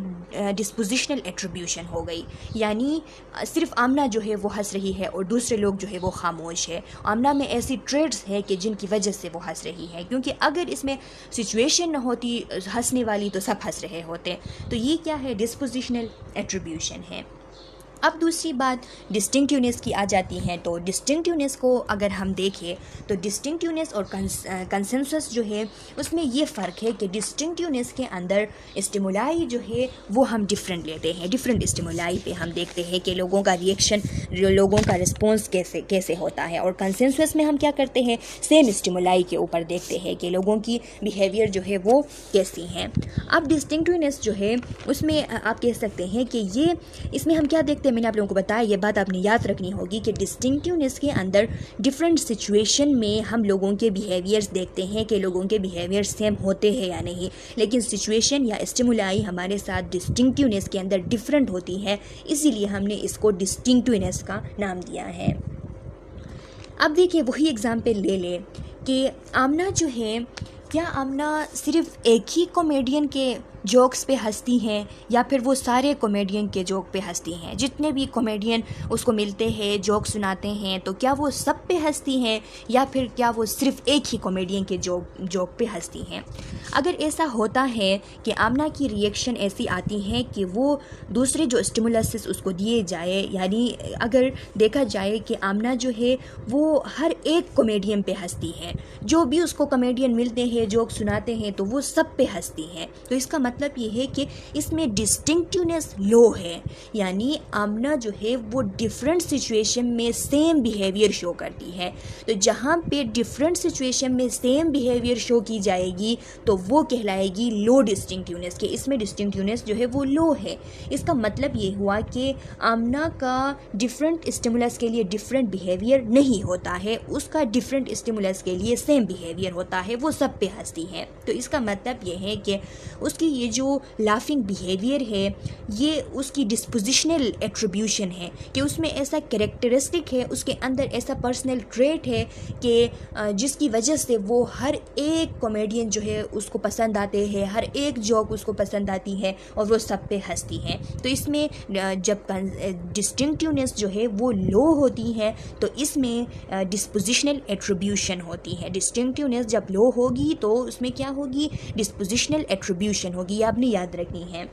डिस्पोजिशनल एट्रीब्यूशन हो गई, यानी सिर्फ आमना जो है वो हंस रही है और दूसरे लोग जो है वो खामोश है। आमना में ऐसी ट्रेड्स है कि जिनकी वजह से वो हंस रही है, क्योंकि अगर इसमें सिचुएशन होती हंसने वाली तो सब हंस रहे होते। तो ये क्या है, डिस्पोजिशनल एट्रीब्यूशन है। अब दूसरी बात डिस्टिंक्टिवनेस की आ जाती है। तो डिस्टिंक्टिवनेस को अगर हम देखें तो डिस्टिंक्टिवनेस और कंसेंसस जो है उसमें ये फ़र्क है कि डिस्टिंक्टिवनेस के अंदर स्टिमुलाई जो है वो हम डिफरेंट लेते हैं, डिफरेंट स्टिमुलाई पे हम देखते हैं कि लोगों का रिएक्शन, लोगों का रिस्पॉन्स कैसे होता है। और कंसेंसस में हम क्या करते हैं, सेम स्टिमुलाई के ऊपर देखते हैं कि लोगों की बिहेवियर जो है वो कैसी हैं। अब डिस्टिंक्टिवनेस जो है उसमें आप कह सकते हैं कि ये, इसमें हम क्या देखते हैं, मैंने आप लोगों को बताया, ये बात आपने याद रखनी होगी कि डिस्टिंक्टिवनेस के अंदर डिफरेंट सिचुएशन में हम लोगों के बिहेवियर्स देखते हैं कि लोगों के बिहेवियर सेम होते हैं या नहीं, लेकिन सिचुएशन या स्टिमुलाई हमारे साथ डिस्टिंक्टिवनेस के अंदर डिफरेंट होती है, इसीलिए हमने इसको डिस्टिंक्टिवनेस का नाम दिया है। अब देखिए वही एग्जाम्पल ले लें कि आमना जो है, क्या आमना सिर्फ एक ही कॉमेडियन के जोक्स पे हंसती हैं या फिर वो सारे कॉमेडियन के जोक पे हंसती हैं? जितने भी कॉमेडियन उसको मिलते हैं, जोक सुनाते हैं, तो क्या वो सब पे हंसती हैं या फिर क्या वो सिर्फ एक ही कॉमेडियन के जोक पे हंसती हैं? अगर ऐसा होता है कि आमना की रिएक्शन ऐसी आती है कि वो दूसरे जो स्टिमुलस उसको दिए जाए, यानी अगर देखा जाए कि आमना जो है वो हर एक कॉमेडियन पे हंसती है, जो भी उसको कॉमेडियन मिलते हैं, जोक सुनाते हैं, तो वो सब पे हंसती हैं, तो इसका मतलब ये है कि इसमें डिस्टिंक्टिवनेस लो है, यानी आमना जो है वो डिफरेंट सिचुएशन में सेम बिहेवियर शो करती है। तो जहाँ पे डिफरेंट सिचुएशन में सेम बिहेवियर शो की जाएगी तो वो कहलाएगी लो डिस्टिंक्टिवनेस, के इसमें डिस्टिंक्टिवनेस जो है वो लो है। इसका मतलब ये हुआ कि आमना का डिफरेंट स्टिमुलस के लिए डिफरेंट बिहेवियर नहीं होता है, उसका डिफरेंट स्टिमुलस के लिए सेम बिहेवियर होता है, वो सब पे हंसती है। तो इसका मतलब ये है कि उसकी ये जो लाफिंग बिहेवियर है ये उसकी डिस्पोजिशनल एट्रीब्यूशन है, कि उसमें ऐसा कैरेक्टरिस्टिक है, उसके अंदर ऐसा पर्सनल ट्रेट है कि जिसकी वजह से वो हर एक कॉमेडियन जो है उसको पसंद आते हैं, हर एक जोक उसको पसंद आती है और वो सब पे हंसती हैं। तो इसमें जब डिस्टिंक्टिवनेस जो है वो लो होती है तो इसमें डिस्पोजिशनल एट्रीब्यूशन होती है। डिस्टिंक्टिवनेस जब लो होगी तो उसमें क्या होगी, डिस्पोजिशनल एट्रीब्यूशन होगी, ये आपने याद रखनी है।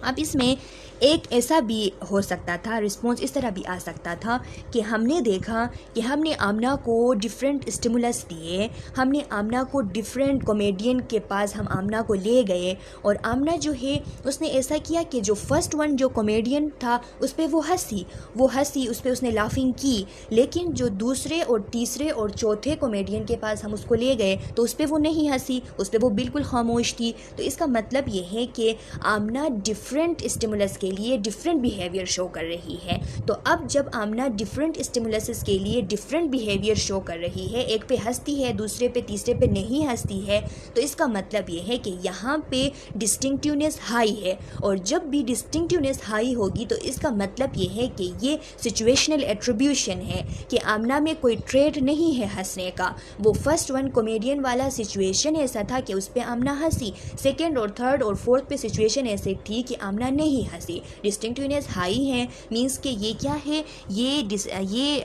अब इसमें एक ऐसा भी हो सकता था, रिस्पॉन्स इस तरह भी आ सकता था कि हमने देखा कि हमने आमना को डिफरेंट स्टिमुलस दिए, हमने आमना को डिफरेंट कॉमेडियन के पास हम आमना को ले गए और आमना जो है उसने ऐसा किया कि जो फर्स्ट वन जो कॉमेडियन था उस पर वो हंसी उस पर उसने लाफिंग की, लेकिन जो दूसरे और तीसरे और चौथे कॉमेडियन के पास हम उसको ले गए तो उस पर वो नहीं हंसी, उस पर वो बिल्कुल खामोश थी। तो इसका मतलब ये है कि आमना डिफरेंट स्टिमुलस के लिए डिफरेंट बिहेवियर शो कर रही है। तो अब जब आमना डिफरेंट स्टिमुलसेस के लिए डिफरेंट बिहेवियर शो कर रही है, एक पे हंसती है, दूसरे पे तीसरे पे नहीं हंसती है, तो इसका मतलब ये है कि यहाँ पे डिस्टिंक्टिवनेस हाई है। और जब भी डिस्टिंक्टिवनेस हाई होगी तो इसका मतलब ये है कि ये सिचुएशनल एट्रीब्यूशन है कि आमना में कोई ट्रेड नहीं है हंसने का। वो फर्स्ट वन कॉमेडियन वाला सिचुएशन ऐसा था कि उस पर आमना हंसी, सेकेंड और थर्ड और फोर्थ पे सिचुएशन ऐसे थी कि आमना नहीं हंसी। डिस्टिंक्टिवनेस हाई है मींस कि ये क्या है, ये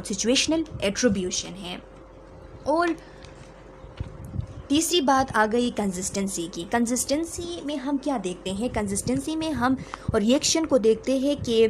सिचुएशनल एट्रीब्यूशन है। और तीसरी बात आ गई कंसिस्टेंसी की। कंसिस्टेंसी में हम क्या देखते हैं, कंसिस्टेंसी में हम रिएक्शन को देखते हैं कि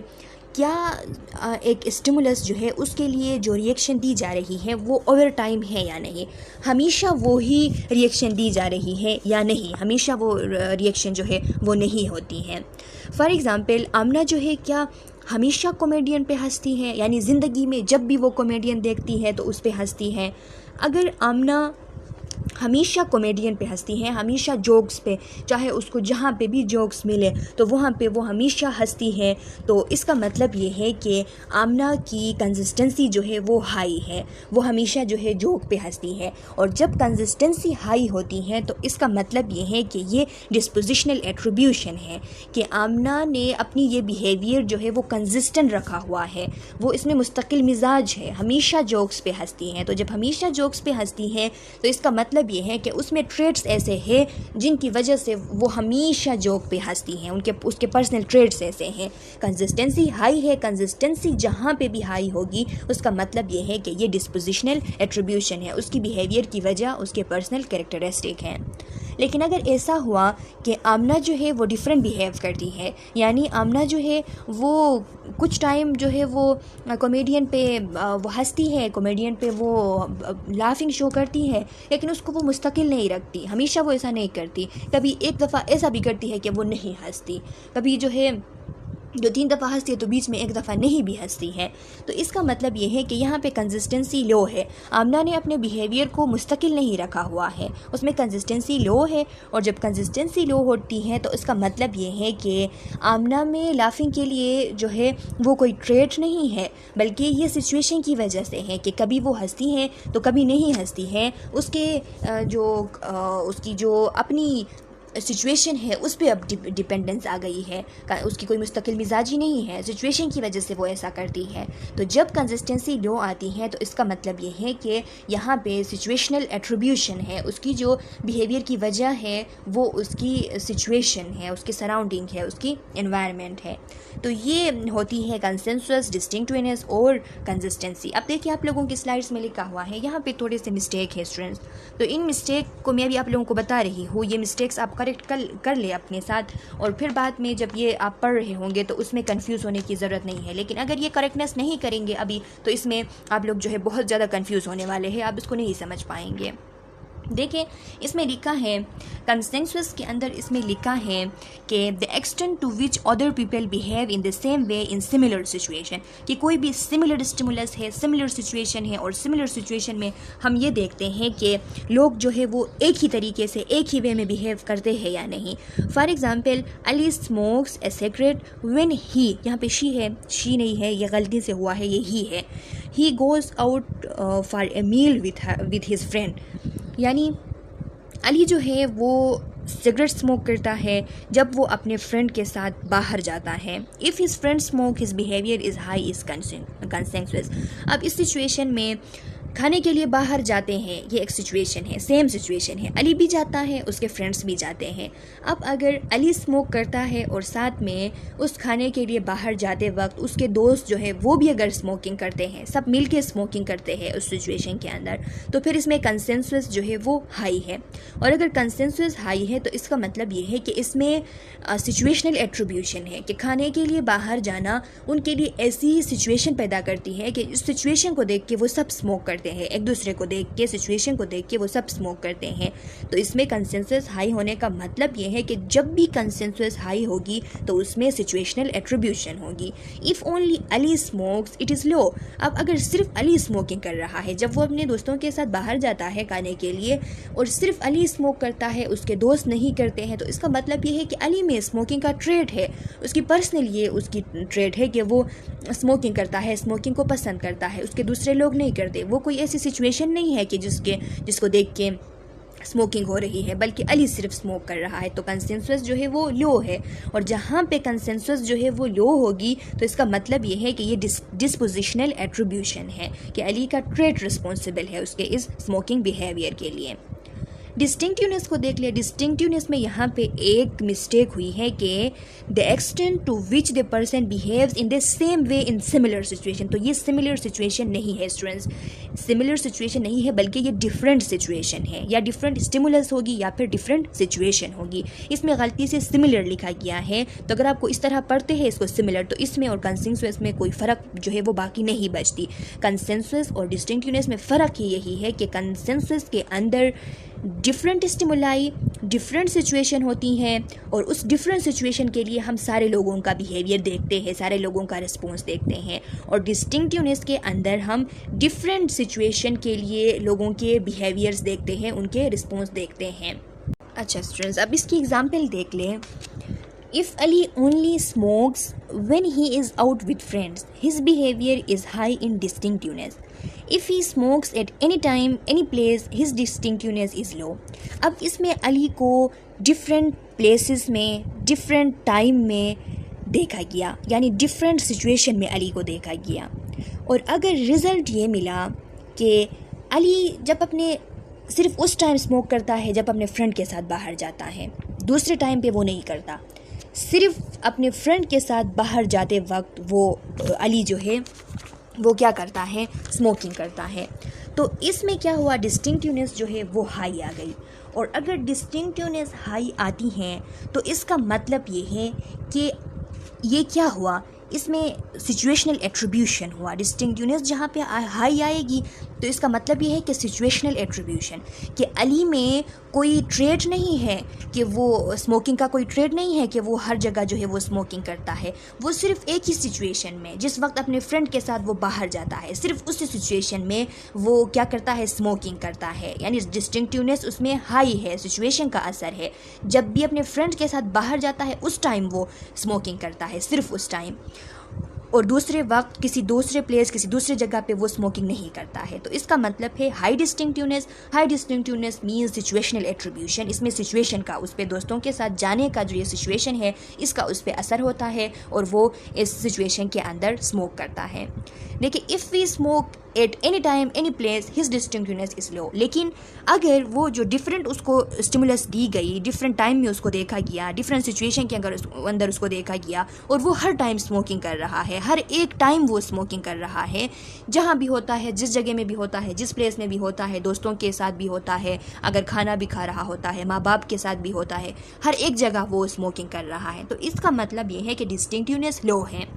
क्या एक स्टिमुलस जो है उसके लिए जो रिएक्शन दी जा रही है वो ओवर टाइम है या नहीं, हमेशा वो ही रिएक्शन दी जा रही है या नहीं, हमेशा वो रिएक्शन जो है वो नहीं होती है। फॉर एग्ज़ाम्पल आमना जो है क्या हमेशा कॉमेडियन पे हंसती है, यानी ज़िंदगी में जब भी वो कॉमेडियन देखती है तो उस पे हंसती है। अगर आमना हमेशा कॉमेडियन पे हंसती हैं, हमेशा जोक्स पे, चाहे उसको जहाँ पे भी जोक्स मिले तो वहाँ पे वो हमेशा हंसती है, तो इसका मतलब ये है कि आमना की कंसिस्टेंसी जो है वो हाई है, वो हमेशा जो है जोक पे हंसती है। और जब कंसिस्टेंसी हाई होती है तो इसका मतलब ये है कि ये डिस्पोजिशनल एट्रीब्यूशन है कि आमना ने अपनी ये बिहेवियर जो है वो कंसिस्टेंट रखा हुआ है, वो इसमें मुस्तकिल मिजाज है, हमेशा जोक्स पे हंसती हैं। तो जब हमेशा जोक्स पे हंसती हैं तो इसका मतलब ये है कि उसमें ट्रेड्स ऐसे हैं जिनकी वजह से वो हमेशा जोक पे हंसती हैं, उसके पर्सनल ट्रेड्स ऐसे हैं। कंसिस्टेंसी हाई है, कंसिस्टेंसी जहाँ पे भी हाई होगी उसका मतलब ये है कि ये डिस्पोजिशनल एट्रीब्यूशन है, उसकी बिहेवियर की वजह उसके पर्सनल कैरेक्टरिस्टिक हैं। लेकिन अगर ऐसा हुआ कि आमना जो है वो डिफरेंट बिहेव करती है, यानी आमना जो है वो कुछ टाइम जो है वो कॉमेडियन पे वो हंसती है, कॉमेडियन पे वो लाफिंग शो करती है, लेकिन उसको वो मुस्तकिल नहीं रखती, हमेशा वो ऐसा नहीं करती, कभी एक दफ़ा ऐसा भी करती है कि वो नहीं हंसती, कभी जो है 2-3 दफ़ा हंसती है तो बीच में एक दफ़ा नहीं भी हंसती है। तो इसका मतलब ये है कि यहाँ पे कंसिस्टेंसी लो है, आमना ने अपने बिहेवियर को मुस्तकिल नहीं रखा हुआ है, उसमें कंसिस्टेंसी लो है। और जब कंसिस्टेंसी लो होती है तो इसका मतलब ये है कि आमना में लाफिंग के लिए जो है वो कोई ट्रेट नहीं है, बल्कि ये सिचुएशन की वजह से है कि कभी वो हंसती हैं तो कभी नहीं हंसती हैं, उसकी जो अपनी सिचुएशन है उस पर अब डिपेंडेंस आ गई है, उसकी कोई मुस्तकिल मिजाजी नहीं है, सिचुएशन की वजह से वो ऐसा करती है। तो जब कंसिस्टेंसी लो आती है तो इसका मतलब ये है कि यहाँ पे सिचुएशनल एट्रीब्यूशन है, उसकी जो बिहेवियर की वजह है वो उसकी सिचुएशन है, उसकी सराउंडिंग है, उसकी एनवायरनमेंट है। तो ये होती है कंसेंसस, डिस्टिंक्टिवनेस और कंसिस्टेंसी। अब देखिए आप लोगों की स्लाइड्स में लिखा हुआ है, यहाँ पे थोड़े से मिस्टेक है स्टूडेंट्स, तो इन मिस्टेक को मैं भी आप लोगों को बता रही हूँ, ये मिस्टेक्स आप करेक्ट कर ले अपने साथ, और फिर बाद में जब ये आप पढ़ रहे होंगे तो उसमें कंफ्यूज होने की ज़रूरत नहीं है। लेकिन अगर ये करेक्टनेस नहीं करेंगे अभी तो इसमें आप लोग जो है बहुत ज़्यादा कंफ्यूज होने वाले हैं, आप इसको नहीं समझ पाएंगे। देखें इसमें लिखा है, कंसेंसस के अंदर इसमें लिखा है कि the extent to which other people behave in the same way in similar situation, कि कोई भी सिमिलर स्टिमुलस है, सिमिलर सिचुएशन है, और सिमिलर सिचुएशन में हम ये देखते हैं कि लोग जो है वो एक ही तरीके से एक ही वे में बिहेव करते हैं या नहीं। For example Ali smokes A cigarette when he, यहाँ पे शी है, शी नहीं है, ये गलती से हुआ है, ये ही है। He goes out for a meal with his friend, यानी अली जो है वो सिगरेट स्मोक करता है जब वो अपने फ्रेंड के साथ बाहर जाता है। If his friend smoke his behaviour is high is consensus. अब इस सिचुएशन में खाने के लिए बाहर जाते हैं, ये एक सिचुएशन है, सेम सिचुएशन है। अली भी जाता है, उसके फ्रेंड्स भी जाते हैं। अब अगर अली स्मोक करता है और साथ में उस खाने के लिए बाहर जाते वक्त उसके दोस्त जो है वो भी अगर स्मोकिंग करते हैं, सब मिल के स्मोकिंग करते हैं उस सिचुएशन के अंदर, तो फिर इसमें कंसेंसस जो है वो हाई है। और अगर कंसेंसस हाई है तो इसका मतलब ये है कि इसमें सिचुएशनल एट्रीब्यूशन है कि खाने के लिए बाहर जाना उनके लिए ऐसी सिचुएशन पैदा करती है कि इस सिचुएशन को देख के वो सब स्मोक करते हैं, एक दूसरे को देख के, सिचुएशन को देख के वो सब स्मोक करते हैं। तो इसमें कंसेंसस हाई होने का मतलब ये है कि जब भी कंसेंसस हाई होगी तो उसमें सिचुएशनल एट्रीब्यूशन होगी। If only Ali smokes it is low. अब अगर सिर्फ अली स्मोकिंग कर रहा है, जब वो अपने दोस्तों के साथ बाहर जाता है खाने के लिए और सिर्फ अली स्मोक करता है, उसके दोस्त नहीं करते हैं, तो इसका मतलब ये है कि अली में स्मोकिंग का ट्रेड है, उसकी पर्सनल ये उसकी ट्रेड है कि वो स्मोकिंग करता है, स्मोकिंग को पसंद करता है, उसके दूसरे लोग नहीं करते। वो कोई ऐसी सिचुएशन नहीं है कि जिसको देख के स्मोकिंग हो रही है, बल्कि अली सिर्फ स्मोक कर रहा है। तो कंसेंसस जो है वो लो है, और जहाँ पे कंसेंसस जो है वो लो होगी तो इसका मतलब ये है कि ये डिस्पोजिशनल एट्रीब्यूशन है कि अली का ट्रेट रिस्पॉन्सिबल है उसके इस स्मोकिंग बिहेवियर के लिए। डिस्टिंक्टिवनेस को देख लिया। डिस्टिंक्टिवनेस में यहाँ पे एक मिस्टेक हुई है कि the extent to which the person behaves in the same way in similar situation. तो ये सिमिलर सिचुएशन नहीं है स्टूडेंट्स, सिमिलर सिचुएशन नहीं है, बल्कि ये डिफरेंट सिचुएशन है, या डिफरेंट स्टिमुलस होगी या फिर डिफरेंट सिचुएशन होगी। इसमें गलती से सिमिलर लिखा गया है, तो अगर आपको इस तरह पढ़ते हैं इसको सिमिलर, तो इसमें और कंसेंसस में कोई फ़र्क जो है वो बाकी नहीं बचती। कंसेंसस और डिस्टिंक्टिवनेस में फ़र्क ही यही है कि कंसेंसस के अंदर डिफरेंट स्टिमुलाई, डिफरेंट सिचुएशन होती हैं, और उस डिफरेंट सिचुएशन के लिए हम सारे लोगों का बिहेवियर देखते हैं, सारे लोगों का रिस्पॉन्स देखते हैं। और डिस्टिंक्टिवनेस के अंदर हम डिफरेंट सिचुएशन के लिए लोगों के बिहेवियर्स देखते हैं, उनके रिस्पॉन्स देखते हैं। अच्छा स्टूडेंट्स, अब इसकी एग्जाम्पल देख लें। If Ali only smokes when he is out with friends, his behavior is high in distinctiveness. If he smokes at any time, any place, his distinctiveness is low. अब इसमें अली को different places में, different time में देखा गया, यानी different situation में अली को देखा गया। और अगर रिज़ल्ट ये मिला कि अली जब अपने सिर्फ उस टाइम स्मोक करता है जब अपने फ्रेंड के साथ बाहर जाता है, दूसरे टाइम पे वो नहीं करता, सिर्फ अपने फ्रेंड के साथ बाहर जाते वक्त वो अली जो है वो क्या करता है, स्मोकिंग करता है। तो इसमें क्या हुआ, डिस्टिंक्टिवनेस जो है वो हाई आ गई। और अगर डिस्टिंक्टिवनेस हाई आती है तो इसका मतलब ये है कि ये क्या हुआ, इसमें सिचुएशनल एट्रीब्यूशन हुआ। डिस्टिंक्टिवनेस जहाँ पे हाई आएगी तो इसका मतलब ये है कि सिचुएशनल एट्रीब्यूशन, कि अली में कोई ट्रेड नहीं है कि वो स्मोकिंग का कोई ट्रेड नहीं है कि वो हर जगह जो है वो स्मोकिंग करता है। वो सिर्फ एक ही सिचुएशन में, जिस वक्त अपने फ्रेंड के साथ वो बाहर जाता है, सिर्फ उसी सिचुएशन में वो क्या करता है, स्मोकिंग करता है। यानी डिस्टिंक्टिवनेस उसमें हाई है, सिचुएशन का असर है। जब भी अपने फ्रेंड के साथ बाहर जाता है उस टाइम वो स्मोकिंग करता है, सिर्फ उस टाइम, और दूसरे वक्त किसी दूसरे प्लेस, किसी दूसरे जगह पे वो स्मोकिंग नहीं करता है। तो इसका मतलब है high distinctiveness. High distinctiveness means situational attribution. इसमें सिचुएशन का, उस पे दोस्तों के साथ जाने का जो ये सिचुएशन है, इसका उस पर असर होता है और वो इस सिचुएशन के अंदर स्मोक करता है। देखिए, if we smoke at any time any place his distinctiveness is low. लेकिन अगर वो जो डिफरेंट उसको स्टिमुलस दी गई, डिफरेंट टाइम में उसको देखा गया, डिफरेंट सिचुएशन के अंदर उसको देखा गया, और वो हर टाइम स्मोकिंग कर रहा है, हर एक टाइम वो स्मोकिंग कर रहा है, जहाँ भी होता है, जिस जगह में भी होता है, जिस प्लेस में भी होता है, दोस्तों के साथ भी होता है, अगर खाना भी खा रहा होता है, माँ बाप के साथ भी होता है, हर एक जगह वो स्मोकिंग कर रहा है। तो इसका मतलब ये है कि डिस्टिंक्टिवनेस लो है।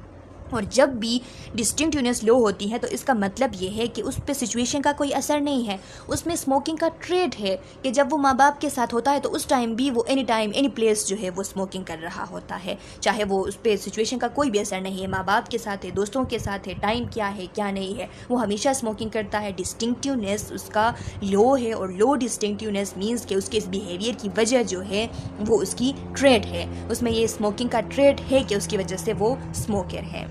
और जब भी डिस्टिंक्टिवनेस लो होती है तो इसका मतलब ये है कि उस पर सिचुएशन का कोई असर नहीं है, उसमें स्मोकिंग का ट्रेड है कि जब वो माँ बाप के साथ होता है तो उस टाइम भी वो एनी टाइम एनी प्लेस जो है वो स्मोकिंग कर रहा होता है, चाहे वो उस पर सिचुएशन का कोई भी असर नहीं है, माँ बाप के साथ है, दोस्तों के साथ है, टाइम क्या है क्या नहीं है, वो हमेशा स्मोकिंग करता है। डिस्टिंक्टिवनेस उसका लो है, और लो डिस्टिंक्टिवनेस मीन्स कि उसके इस बिहेवियर की वजह जो है वो उसकी ट्रेड है, उसमें ये स्मोकिंग का ट्रेड है कि उसकी वजह से वो स्मोकर है।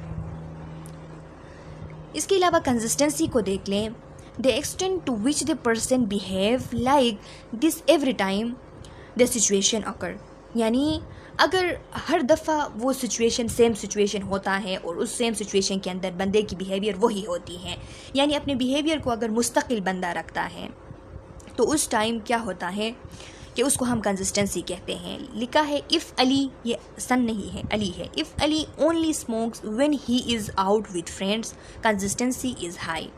इसके अलावा कंसिस्टेंसी को देख लें। The extent to which the person behave like this every time the situation occur. यानी अगर हर दफ़ा वो सिचुएशन सेम सिचुएशन होता है और उस सेम सिचुएशन के अंदर बंदे की बिहेवियर वही होती है, यानी अपने बिहेवियर को अगर मुस्तकिल बंदा रखता है तो उस टाइम क्या होता है कि उसको हम कंसिस्टेंसी कहते हैं। लिखा है इफ़ अली, ये सन नहीं है अली है, if Ali only smokes when he is out with friends consistency is high.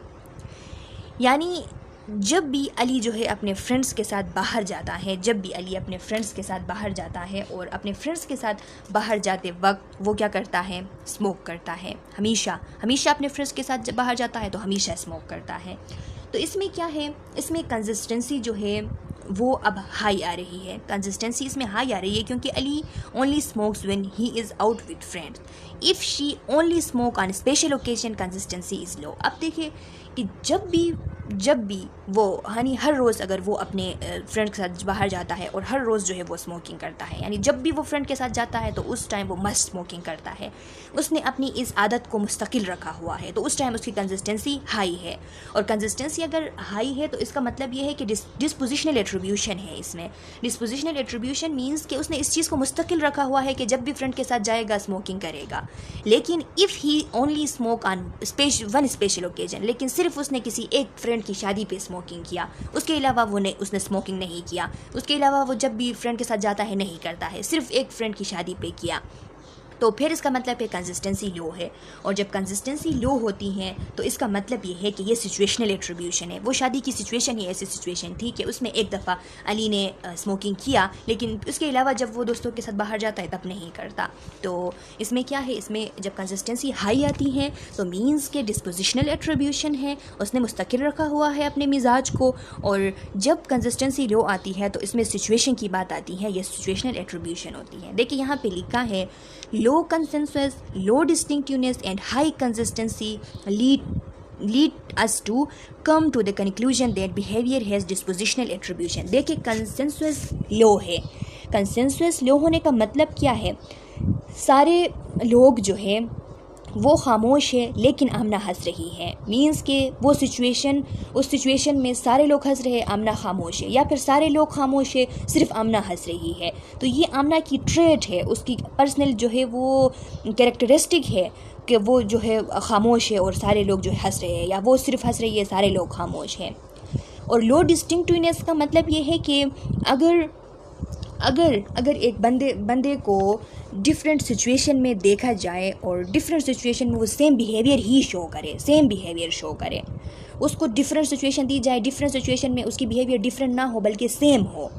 यानी जब भी अली जो है अपने फ्रेंड्स के साथ बाहर जाता है, जब भी अली अपने फ्रेंड्स के साथ बाहर जाता है और अपने फ्रेंड्स के साथ बाहर जाते वक्त वो क्या करता है, स्मोक करता है। हमेशा हमेशा अपने फ्रेंड्स के साथ जब बाहर जाता है तो हमेशा स्मोक करता है। तो इसमें क्या है, इसमें कंसिस्टेंसी जो है वो अब हाई आ रही है। कंसिस्टेंसी इसमें हाई आ रही है क्योंकि Ali only smokes when he is out with friends. If she only smoke on special occasion consistency is low. अब देखिए कि जब भी वो हर रोज़ अगर वो अपने फ्रेंड के साथ बाहर जाता है और हर रोज़ जो है वो स्मोकिंग करता है, यानी जब भी वो फ्रेंड के साथ जाता है तो उस टाइम वो मस्ट स्मोकिंग करता है, उसने अपनी इस आदत को मुस्तकिल रखा हुआ है, तो उस टाइम उसकी कंसिस्टेंसी हाई है। और कंसिस्टेंसी अगर हाई है तो इसका मतलब ये है कि डिस्पोजिशनल एट्रीब्यूशन है इसमें। डिस्पोजिशनल एट्रीब्यूशन मीन्स कि उसने इस चीज़ को मुस्तकिल रखा हुआ है कि जब भी फ्रेंड के साथ जाएगा स्मोकिंग करेगा। लेकिन if he only smoke on one special occasion, लेकिन सिर्फ उसने किसी एक फ्रेंड की शादी पे स्मोकिंग किया, उसके अलावा उसने स्मोकिंग नहीं किया, उसके अलावा वो जब भी फ्रेंड के साथ जाता है नहीं करता है, सिर्फ एक फ्रेंड की शादी पे किया, तो फिर इसका मतलब है कंसिस्टेंसी लो है। और जब कंसिस्टेंसी लो होती है तो इसका मतलब ये है कि ये सिचुएशनल एट्रीब्यूशन है। वो शादी की सिचुएशन ही ऐसी सिचुएशन थी कि उसमें एक दफ़ा अली ने स्मोकिंग किया, लेकिन उसके अलावा जब वो दोस्तों के साथ बाहर जाता है तब नहीं करता। तो इसमें क्या है, इसमें जब कंसिस्टेंसी हाई आती है तो मीन्स के डिस्पोजिशनल एट्रीब्यूशन है, उसने मुस्तकिल रखा हुआ है अपने मिजाज को। और जब कंसिस्टेंसी लो आती है तो इसमें सिचुएशन की बात आती है, ये सिचुएशनल एट्रीब्यूशन होती है। देखिए यहाँ पे लिखा है low consensus, low distinctiveness and high consistency lead us to come to the conclusion that behavior has dispositional attribution। देखिए consensus low है। consensus low होने का मतलब क्या है, सारे लोग जो है वो खामोश है लेकिन आमना हंस रही है। मीन्स के वो उस सिचुएशन में सारे लोग हंस रहे, आमना खामोश है, या फिर सारे लोग खामोश है सिर्फ आमना हंस रही है। तो ये आमना की ट्रेट है, उसकी पर्सनल जो है वो कैरेक्टरिस्टिक है कि वो जो है खामोश है और सारे लोग जो है हंस रहे हैं, या वो सिर्फ हंस रही है सारे लोग खामोश हैं। और लो डिस्टिंक्टिवनेस का मतलब ये है कि अगर एक बंदे को डिफरेंट सिचुएशन में देखा जाए और डिफरेंट सिचुएशन में वो सेम बिहेवियर शो करे, उसको डिफरेंट सिचुएशन दी जाए, डिफरेंट सिचुएशन में उसकी बिहेवियर डिफरेंट ना हो बल्कि सेम हो।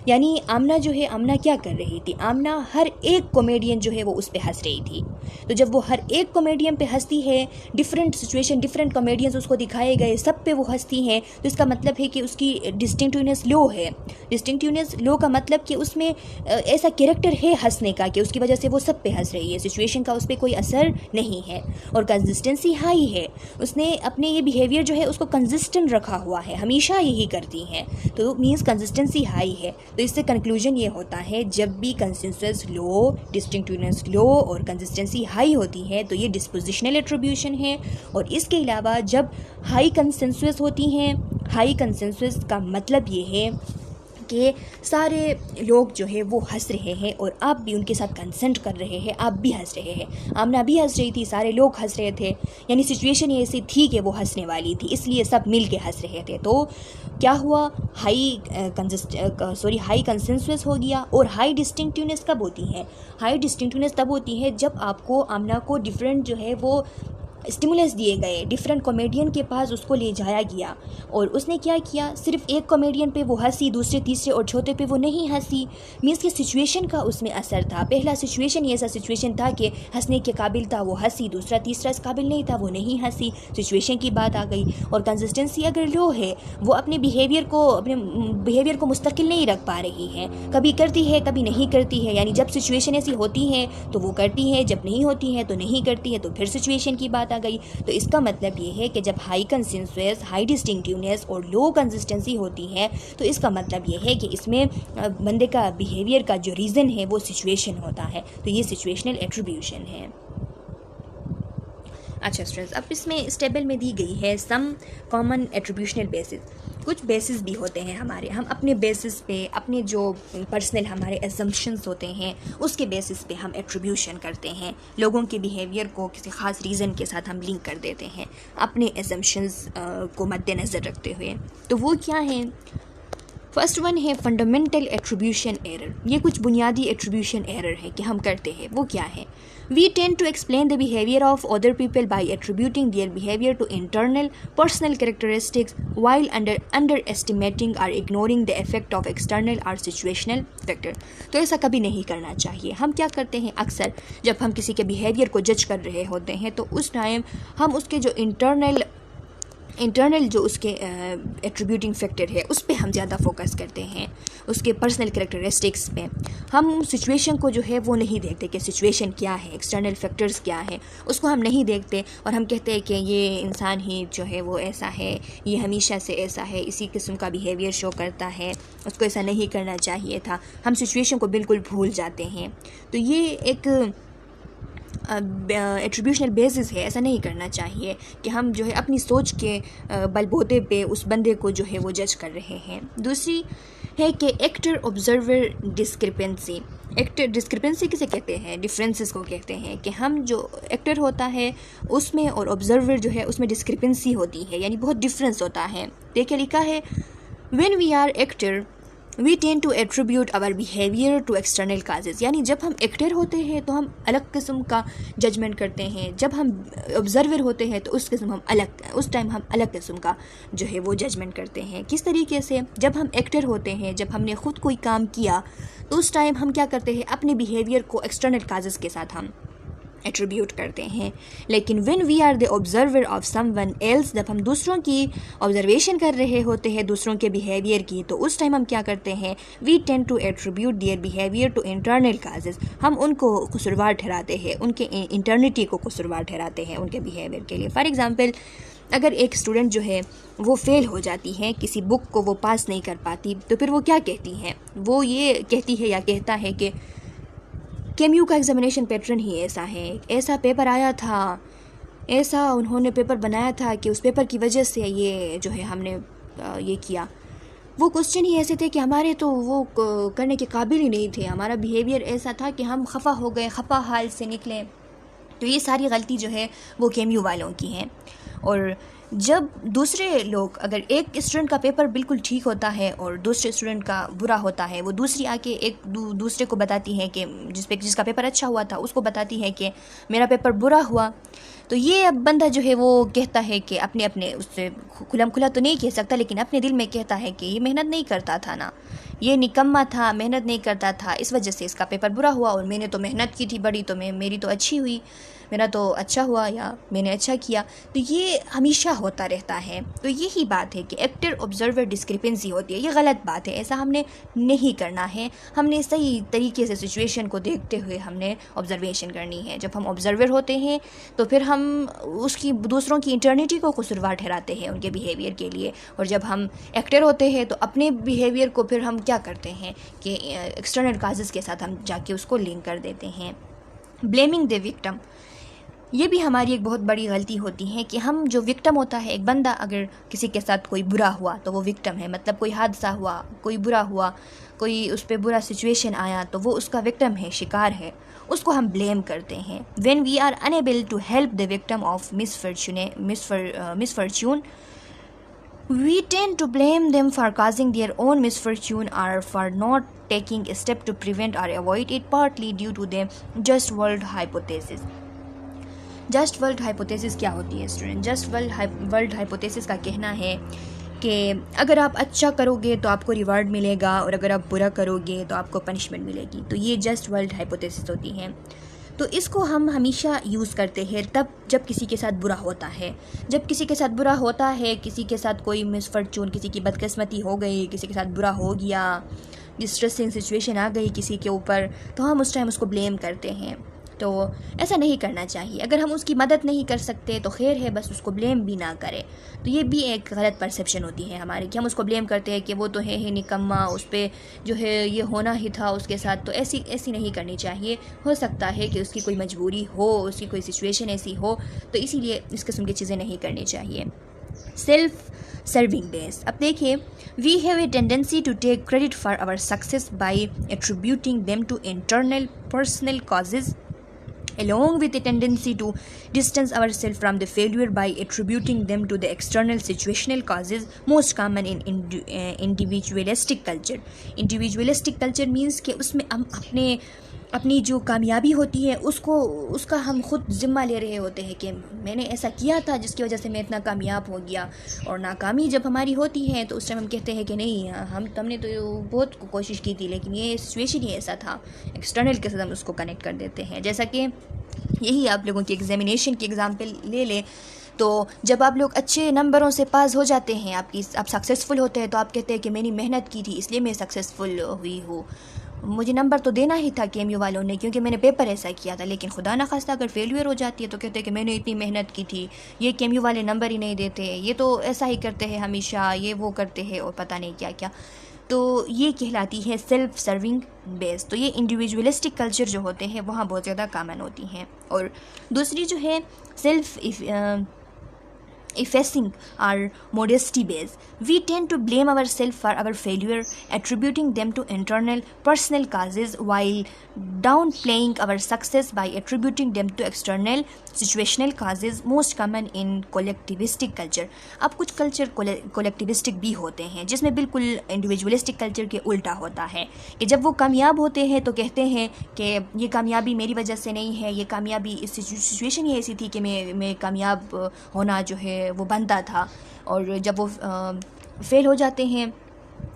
यानी आमना क्या कर रही थी, आमना हर एक कॉमेडियन जो है वो उस पर हंस रही थी। तो जब वो हर एक कॉमेडियन पे हंसती है, डिफरेंट सिचुएशन डिफरेंट कॉमेडियंस उसको दिखाए गए, सब पे वो हंसती हैं, तो इसका मतलब है कि उसकी डिस्टिंक्टिवनेस लो है। डिस्टिंक्टिवनेस लो का मतलब कि उसमें ऐसा कैरेक्टर है हंसने का कि उसकी वजह से वो सब पे हंस रही है, सिचुएशन का उस पर कोई असर नहीं है। और कंसिस्टेंसी हाई है, उसने अपने ये बिहेवियर जो है उसको कंसिस्टेंट रखा हुआ है, हमेशा यही करती हैं, तो मीन्स कंसिस्टेंसी हाई है। तो इससे कंक्लूजन ये होता है जब भी कंसेंसस लो, डिस्टिंक्टिवनेस लो और कंसिस्टेंसी हाई होती है तो ये डिस्पोजिशनल एट्रीब्यूशन है। और इसके अलावा जब हाई कंसेंसस होती हैं, हाई कंसेंसस का मतलब ये है कि सारे लोग जो है वो हंस रहे हैं और आप भी उनके साथ कंसेंट कर रहे हैं, आप भी हंस रहे हैं। आमना भी हंस रही थी, सारे लोग हंस रहे थे, यानी सिचुएशन ये ऐसी थी कि वो हंसने वाली थी, इसलिए सब मिल के हंस रहे थे। तो क्या हुआ, हाई कंसेंसस हो गया। और हाई डिस्टिंक्टिवनेस कब होती है, हाई डिस्टिंक्टिवनेस तब होती है जब आपको आमना को डिफरेंट जो है वो स्टिमुलस दिए गए, डिफरेंट कॉमेडियन के पास उसको ले जाया गया और उसने क्या किया, सिर्फ एक कॉमेडियन पे वो हंसी, दूसरे तीसरे और चौथे पे वो नहीं हंसी। मीन्स कि सिचुएशन का उसमें असर था। पहला सिचुएशन ही ऐसा सिचुएशन था कि हंसने के काबिल था, वो हंसी, दूसरा तीसरा इस काबिल नहीं था, वो नहीं हंसी, सिचुएशन की बात आ गई। और कंसिस्टेंसी अगर लो है, वो अपने बिहेवियर को मुस्तकिल नहीं रख पा रही है, कभी करती है कभी नहीं करती है, यानी जब सिचुएशन ऐसी होती है तो वो करती है, जब नहीं होती है तो नहीं करती है, तो फिर सिचुएशन की बात आ गई। तो इसका मतलब ये है कि जब हाई कंसेंसस, हाई डिस्टिंक्टिवनेस और लो कंसिस्टेंसी होती है तो इसका मतलब ये है कि इसमें बंदे का बिहेवियर का जो रीज़न है वो सिचुएशन होता है। तो ये सिचुएशनल एट्रीब्यूशन है। अच्छा स्टूडेंट्स, अब इसमें इस टेबल में दी गई है सम कॉमन एट्रीब्यूशनल बेसिस। कुछ बेसिस भी होते हैं हमारे, हम अपने बेसिस पे अपने जो पर्सनल हमारे एजम्पशंस होते हैं उसके बेसिस पे हम एट्रीब्यूशन करते हैं। लोगों के बिहेवियर को किसी ख़ास रीज़न के साथ हम लिंक कर देते हैं अपने एजम्पशंस को मद्देनज़र रखते हुए। तो वो क्या है? फर्स्ट वन है फंडामेंटल एट्रीब्यूशन एरर। ये कुछ बुनियादी एट्रीब्यूशन एरर है कि हम करते हैं। वो क्या है? We tend to explain the behaviour of other people by attributing their behaviour to internal personal characteristics while under estimating और ignoring the effect of external और सिचुएशनल फैक्टर। तो ऐसा कभी नहीं करना चाहिए। हम क्या करते हैं अक्सर, जब हम किसी के बिहेवियर को जज कर रहे होते हैं तो उस टाइम हम उसके जो इंटरनल जो उसके एट्रीब्यूटिंग फैक्टर है उस पे हम ज़्यादा फोकस करते हैं, उसके पर्सनल कैरेक्टरिस्टिक्स पे। हम सिचुएशन को जो है वो नहीं देखते कि सिचुएशन क्या है, एक्सटर्नल फैक्टर्स क्या है, उसको हम नहीं देखते और हम कहते हैं कि ये इंसान ही जो है वो ऐसा है, ये हमेशा से ऐसा है, इसी किस्म का बिहेवियर शो करता है, उसको ऐसा नहीं करना चाहिए था। हम सिचुएशन को बिल्कुल भूल जाते हैं। तो ये एक एट्रीब्यूशनल बेसिस है। ऐसा नहीं करना चाहिए कि हम जो है अपनी सोच के बलबूते पे उस बंदे को जो है वो जज कर रहे हैं। दूसरी है कि actor observer discrepancy. Actor discrepancy किसे कहते हैं? डिफरेंसेस को कहते हैं कि हम जो एक्टर होता है उसमें और ऑब्जर्वर जो है उसमें डिस्क्रिपेंसी होती है, यानी बहुत डिफरेंस होता है। देखिए लिखा है when we are actor we tend to attribute our behaviour to external causes. यानी जब हम एक्टर होते हैं तो हम अलग किस्म का जजमेंट करते हैं, जब हम ऑब्जर्वर होते हैं तो उस टाइम हम अलग किस्म का जो है वो जजमेंट करते हैं। किस तरीके से? जब हम एक्टर होते हैं, जब हमने ख़ुद कोई काम किया तो उस टाइम हम क्या करते हैं, अपने बिहेवियर को एक्सटर्नल काजेज़ के साथ हम एट्रीब्यूट करते हैं। लेकिन when we are the observer of someone else, जब हम दूसरों की ऑब्जर्वेशन कर रहे होते हैं, दूसरों के बिहेवियर की, तो उस टाइम हम क्या करते हैं, we tend to attribute their behaviour to internal causes. हम उनको कसूरवार ठहराते हैं, उनके इंटरनिटी को कसूरवार ठहराते हैं उनके बिहेवियर के लिए। फॉर एग्ज़ाम्पल, अगर एक स्टूडेंट जो है वो फेल हो जाती है, किसी बुक को वो पास नहीं कर पाती, तो फिर वो क्या कहती हैं? वो ये कहती है या कहता है कि केम्यू का एग्ज़ामिनेशन पैटर्न ही ऐसा है, ऐसा पेपर आया था, ऐसा उन्होंने पेपर बनाया था कि उस पेपर की वजह से ये जो है हमने ये किया। वो क्वेश्चन ही ऐसे थे कि हमारे तो वो करने के काबिल ही नहीं थे, हमारा बिहेवियर ऐसा था कि हम खफा हो गए, खफा हाल से निकले। तो ये सारी गलती जो है वो केम्यू वालों की हैं। और जब दूसरे लोग, अगर एक स्टूडेंट का पेपर बिल्कुल ठीक होता है और दूसरे स्टूडेंट का बुरा होता है, वो दूसरी आके एक दूसरे को बताती है कि जिसका पेपर अच्छा हुआ था उसको बताती है कि मेरा पेपर बुरा हुआ, तो ये अब बंदा जो है वो कहता है कि अपने उससे खुलम खुला तो नहीं कह सकता, लेकिन अपने दिल में कहता है कि ये मेहनत नहीं करता था ना, ये निकम्मा था, मेहनत नहीं करता था, इस वजह से इसका पेपर बुरा हुआ, और मैंने तो मेहनत की थी बड़ी, तो मेरी तो अच्छी हुई, मेरा तो अच्छा हुआ या मैंने अच्छा किया। तो ये हमेशा होता रहता है। तो यही बात है कि एक्टर ऑब्जर्वर डिस्क्रिपेंसी होती है। ये गलत बात है, ऐसा हमने नहीं करना है। हमने सही तरीके से सिचुएशन को देखते हुए हमने ऑब्जर्वेशन करनी है। जब हम ऑब्जर्वर होते हैं तो फिर हम उसकी दूसरों की इंटरनिटी को कसूरवार ठहराते हैं उनके बिहेवियर के लिए, और जब हम एक्टर होते हैं तो अपने बिहेवियर को फिर हम क्या करते हैं कि एक्सटर्नल काजेज़ के साथ हम जाके उसको लिंक कर देते हैं। ब्लेमिंग द विक्टिम, ये भी हमारी एक बहुत बड़ी गलती होती है कि हम जो विक्टिम होता है, एक बंदा अगर किसी के साथ कोई बुरा हुआ तो वो विक्टिम है, मतलब कोई हादसा हुआ, कोई बुरा हुआ, कोई उस पर बुरा सिचुएशन आया तो वो उसका विक्टिम है, शिकार है, उसको हम ब्लेम करते हैं। When we are unable to help the victim of misfortune we tend to blame them for causing their own misfortune or for not taking a step to prevent or avoid it, partly due to the just world hypothesis। Just world hypothesis क्या होती है student? Just world hypothesis का कहना है कि अगर आप अच्छा करोगे तो आपको रिवार्ड मिलेगा और अगर आप बुरा करोगे तो आपको पनिशमेंट मिलेगी। तो ये जस्ट वर्ल्ड हाइपोथेसिस होती हैं। तो इसको हम हमेशा यूज़ करते हैं तब जब किसी के साथ बुरा होता है। जब किसी के साथ बुरा होता है, किसी के साथ कोई मिसफॉर्चून, किसी की बदकिस्मती हो गई, किसी के साथ बुरा हो गया, डिस्ट्रेसिंग सिचुएशन आ गई किसी के ऊपर, तो हम उस टाइम उसको ब्लेम करते हैं। तो ऐसा नहीं करना चाहिए। अगर हम उसकी मदद नहीं कर सकते तो खैर है, बस उसको ब्लेम भी ना करें। तो ये भी एक गलत परसेप्शन होती है हमारी कि हम उसको ब्लेम करते हैं कि वो तो है ही निकम्मा, उस पर जो है ये होना ही था उसके साथ। तो ऐसी नहीं करनी चाहिए। हो सकता है कि उसकी कोई मजबूरी हो, उसकी कोई सिचुएशन ऐसी हो, तो इसीलिए इस किस्म की चीज़ें नहीं करनी चाहिए। सेल्फ सर्विंग बेस, अब देखिए, we have a tendency to take credit for our success by attributing them to internal personal causes, along with a tendency to distance ourselves from the failure by attributing them to the external situational causes, most common in individualistic culture. Individualistic culture means कि उसमें हम अपनी जो कामयाबी होती है उसका हम खुद ज़िम्मा ले रहे होते हैं कि मैंने ऐसा किया था जिसकी वजह से मैं इतना कामयाब हो गया। और नाकामी जब हमारी होती है तो उस टाइम हम कहते हैं कि नहीं, हमने तो बहुत कोशिश की थी लेकिन ये सिचुएशन ही ऐसा था। एक्सटर्नल के साथ हम उसको कनेक्ट कर देते हैं। जैसा कि यही आप लोगों की एग्जामिनेशन की एग्जाम्पल ले लें, तो जब आप लोग अच्छे नंबरों से पास हो जाते हैं, आप सक्सेसफुल होते हैं, तो आप कहते हैं कि मैंने मेहनत की थी इसलिए मैं सक्सेसफुल हुई हूँ, मुझे नंबर तो देना ही था KMU वालों ने क्योंकि मैंने पेपर ऐसा किया था। लेकिन खुदा ना खास्ता अगर फेलियर हो जाती है तो कहते हैं कि मैंने इतनी मेहनत की थी, ये KMU वाले नंबर ही नहीं देते, ये तो ऐसा ही करते हैं हमेशा, ये वो करते हैं और पता नहीं क्या क्या। तो ये कहलाती है सेल्फ सर्विंग बेस। तो ये इंडिविजुअलिस्टिक कल्चर जो होते हैं वहाँ बहुत ज़्यादा कॉमन होती हैं। और दूसरी जो है self effacing our modesty base. We tend to blame ourselves for our failure, attributing them to internal personal causes while downplaying our success by attributing them to external situational causes, most common in collectivistic culture. अब कुछ culture कोलेक्टिविस्टिक भी होते हैं जिसमें बिल्कुल individualistic culture के उल्टा होता है कि जब वो कामयाब होते हैं तो कहते हैं कि ये कामयाबी मेरी वजह से नहीं है, ये कामयाबी इस सिचुएशन ही ऐसी थी कि मैं कामयाब होना जो है वो बनता था। और जब वो फेल हो जाते हैं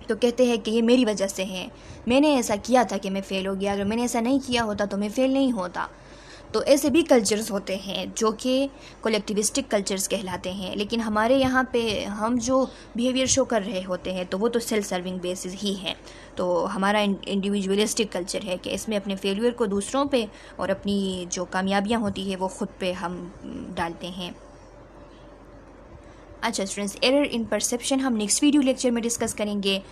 तो कहते हैं कि ये मेरी वजह से है, मैंने ऐसा किया था कि मैं फ़ेल हो गया, अगर मैंने ऐसा नहीं किया होता तो मैं फ़ेल नहीं होता। तो ऐसे भी कल्चर्स होते हैं जो कि कोलेक्टिविस्टिक कल्चर्स कहलाते हैं। लेकिन हमारे यहाँ पे हम जो बिहेवियर शो कर रहे होते हैं तो वो तो सेल्फ सर्विंग बेसिस ही है। तो हमारा इंडिविजुअलिस्टिक कल्चर है कि इसमें अपने फेलियर को दूसरों पे और अपनी जो कामयाबियाँ होती है वो ख़ुद पे हम डालते हैं। अच्छा स्टूडेंट्स, एरर इन परसेप्शन हम नेक्स्ट वीडियो लेक्चर में डिस्कस करेंगे।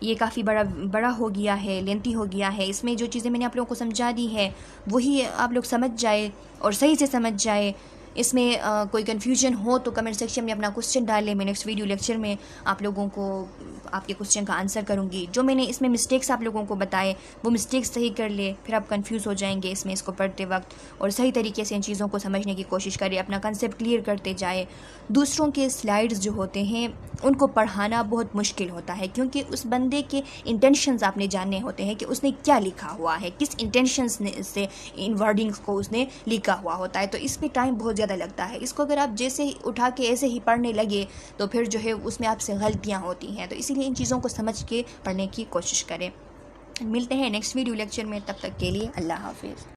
ये काफ़ी बड़ा हो गया है, लेंथी हो गया है। इसमें जो चीज़ें मैंने आप लोगों को समझा दी है वही आप लोग समझ जाए और सही से समझ जाए। इसमें कोई कन्फ्यूजन हो तो कमेंट सेक्शन में अपना क्वेश्चन डालें। मैं नेक्स्ट वीडियो लेक्चर में आप लोगों को आपके क्वेश्चन का आंसर करूंगी। जो मैंने इसमें मिस्टेक्स आप लोगों को बताए वो मिस्टेक्स सही कर ले, फिर आप कंफ्यूज हो जाएंगे इसमें इसको पढ़ते वक्त, और सही तरीके से इन चीज़ों को समझने की कोशिश करें, अपना कंसेप्ट क्लियर करते जाए। दूसरों के स्लाइड्स जो होते हैं उनको पढ़ाना बहुत मुश्किल होता है क्योंकि उस बंदे के इंटेंशंस आपने जानने होते हैं कि उसने क्या लिखा हुआ है, किस इंटेंशंस से इन वर्डिंग्स को उसने लिखा हुआ होता है। तो इसमें टाइम बहुत ज़्यादा लगता है। इसको अगर आप जैसे ही उठा के ऐसे ही पढ़ने लगे तो फिर जो है उसमें आपसे गलतियाँ होती हैं। तो इसीलिए इन चीज़ों को समझ के पढ़ने की कोशिश करें। मिलते हैं नेक्स्ट वीडियो लेक्चर में, तब तक के लिए अल्लाह हाफिज़।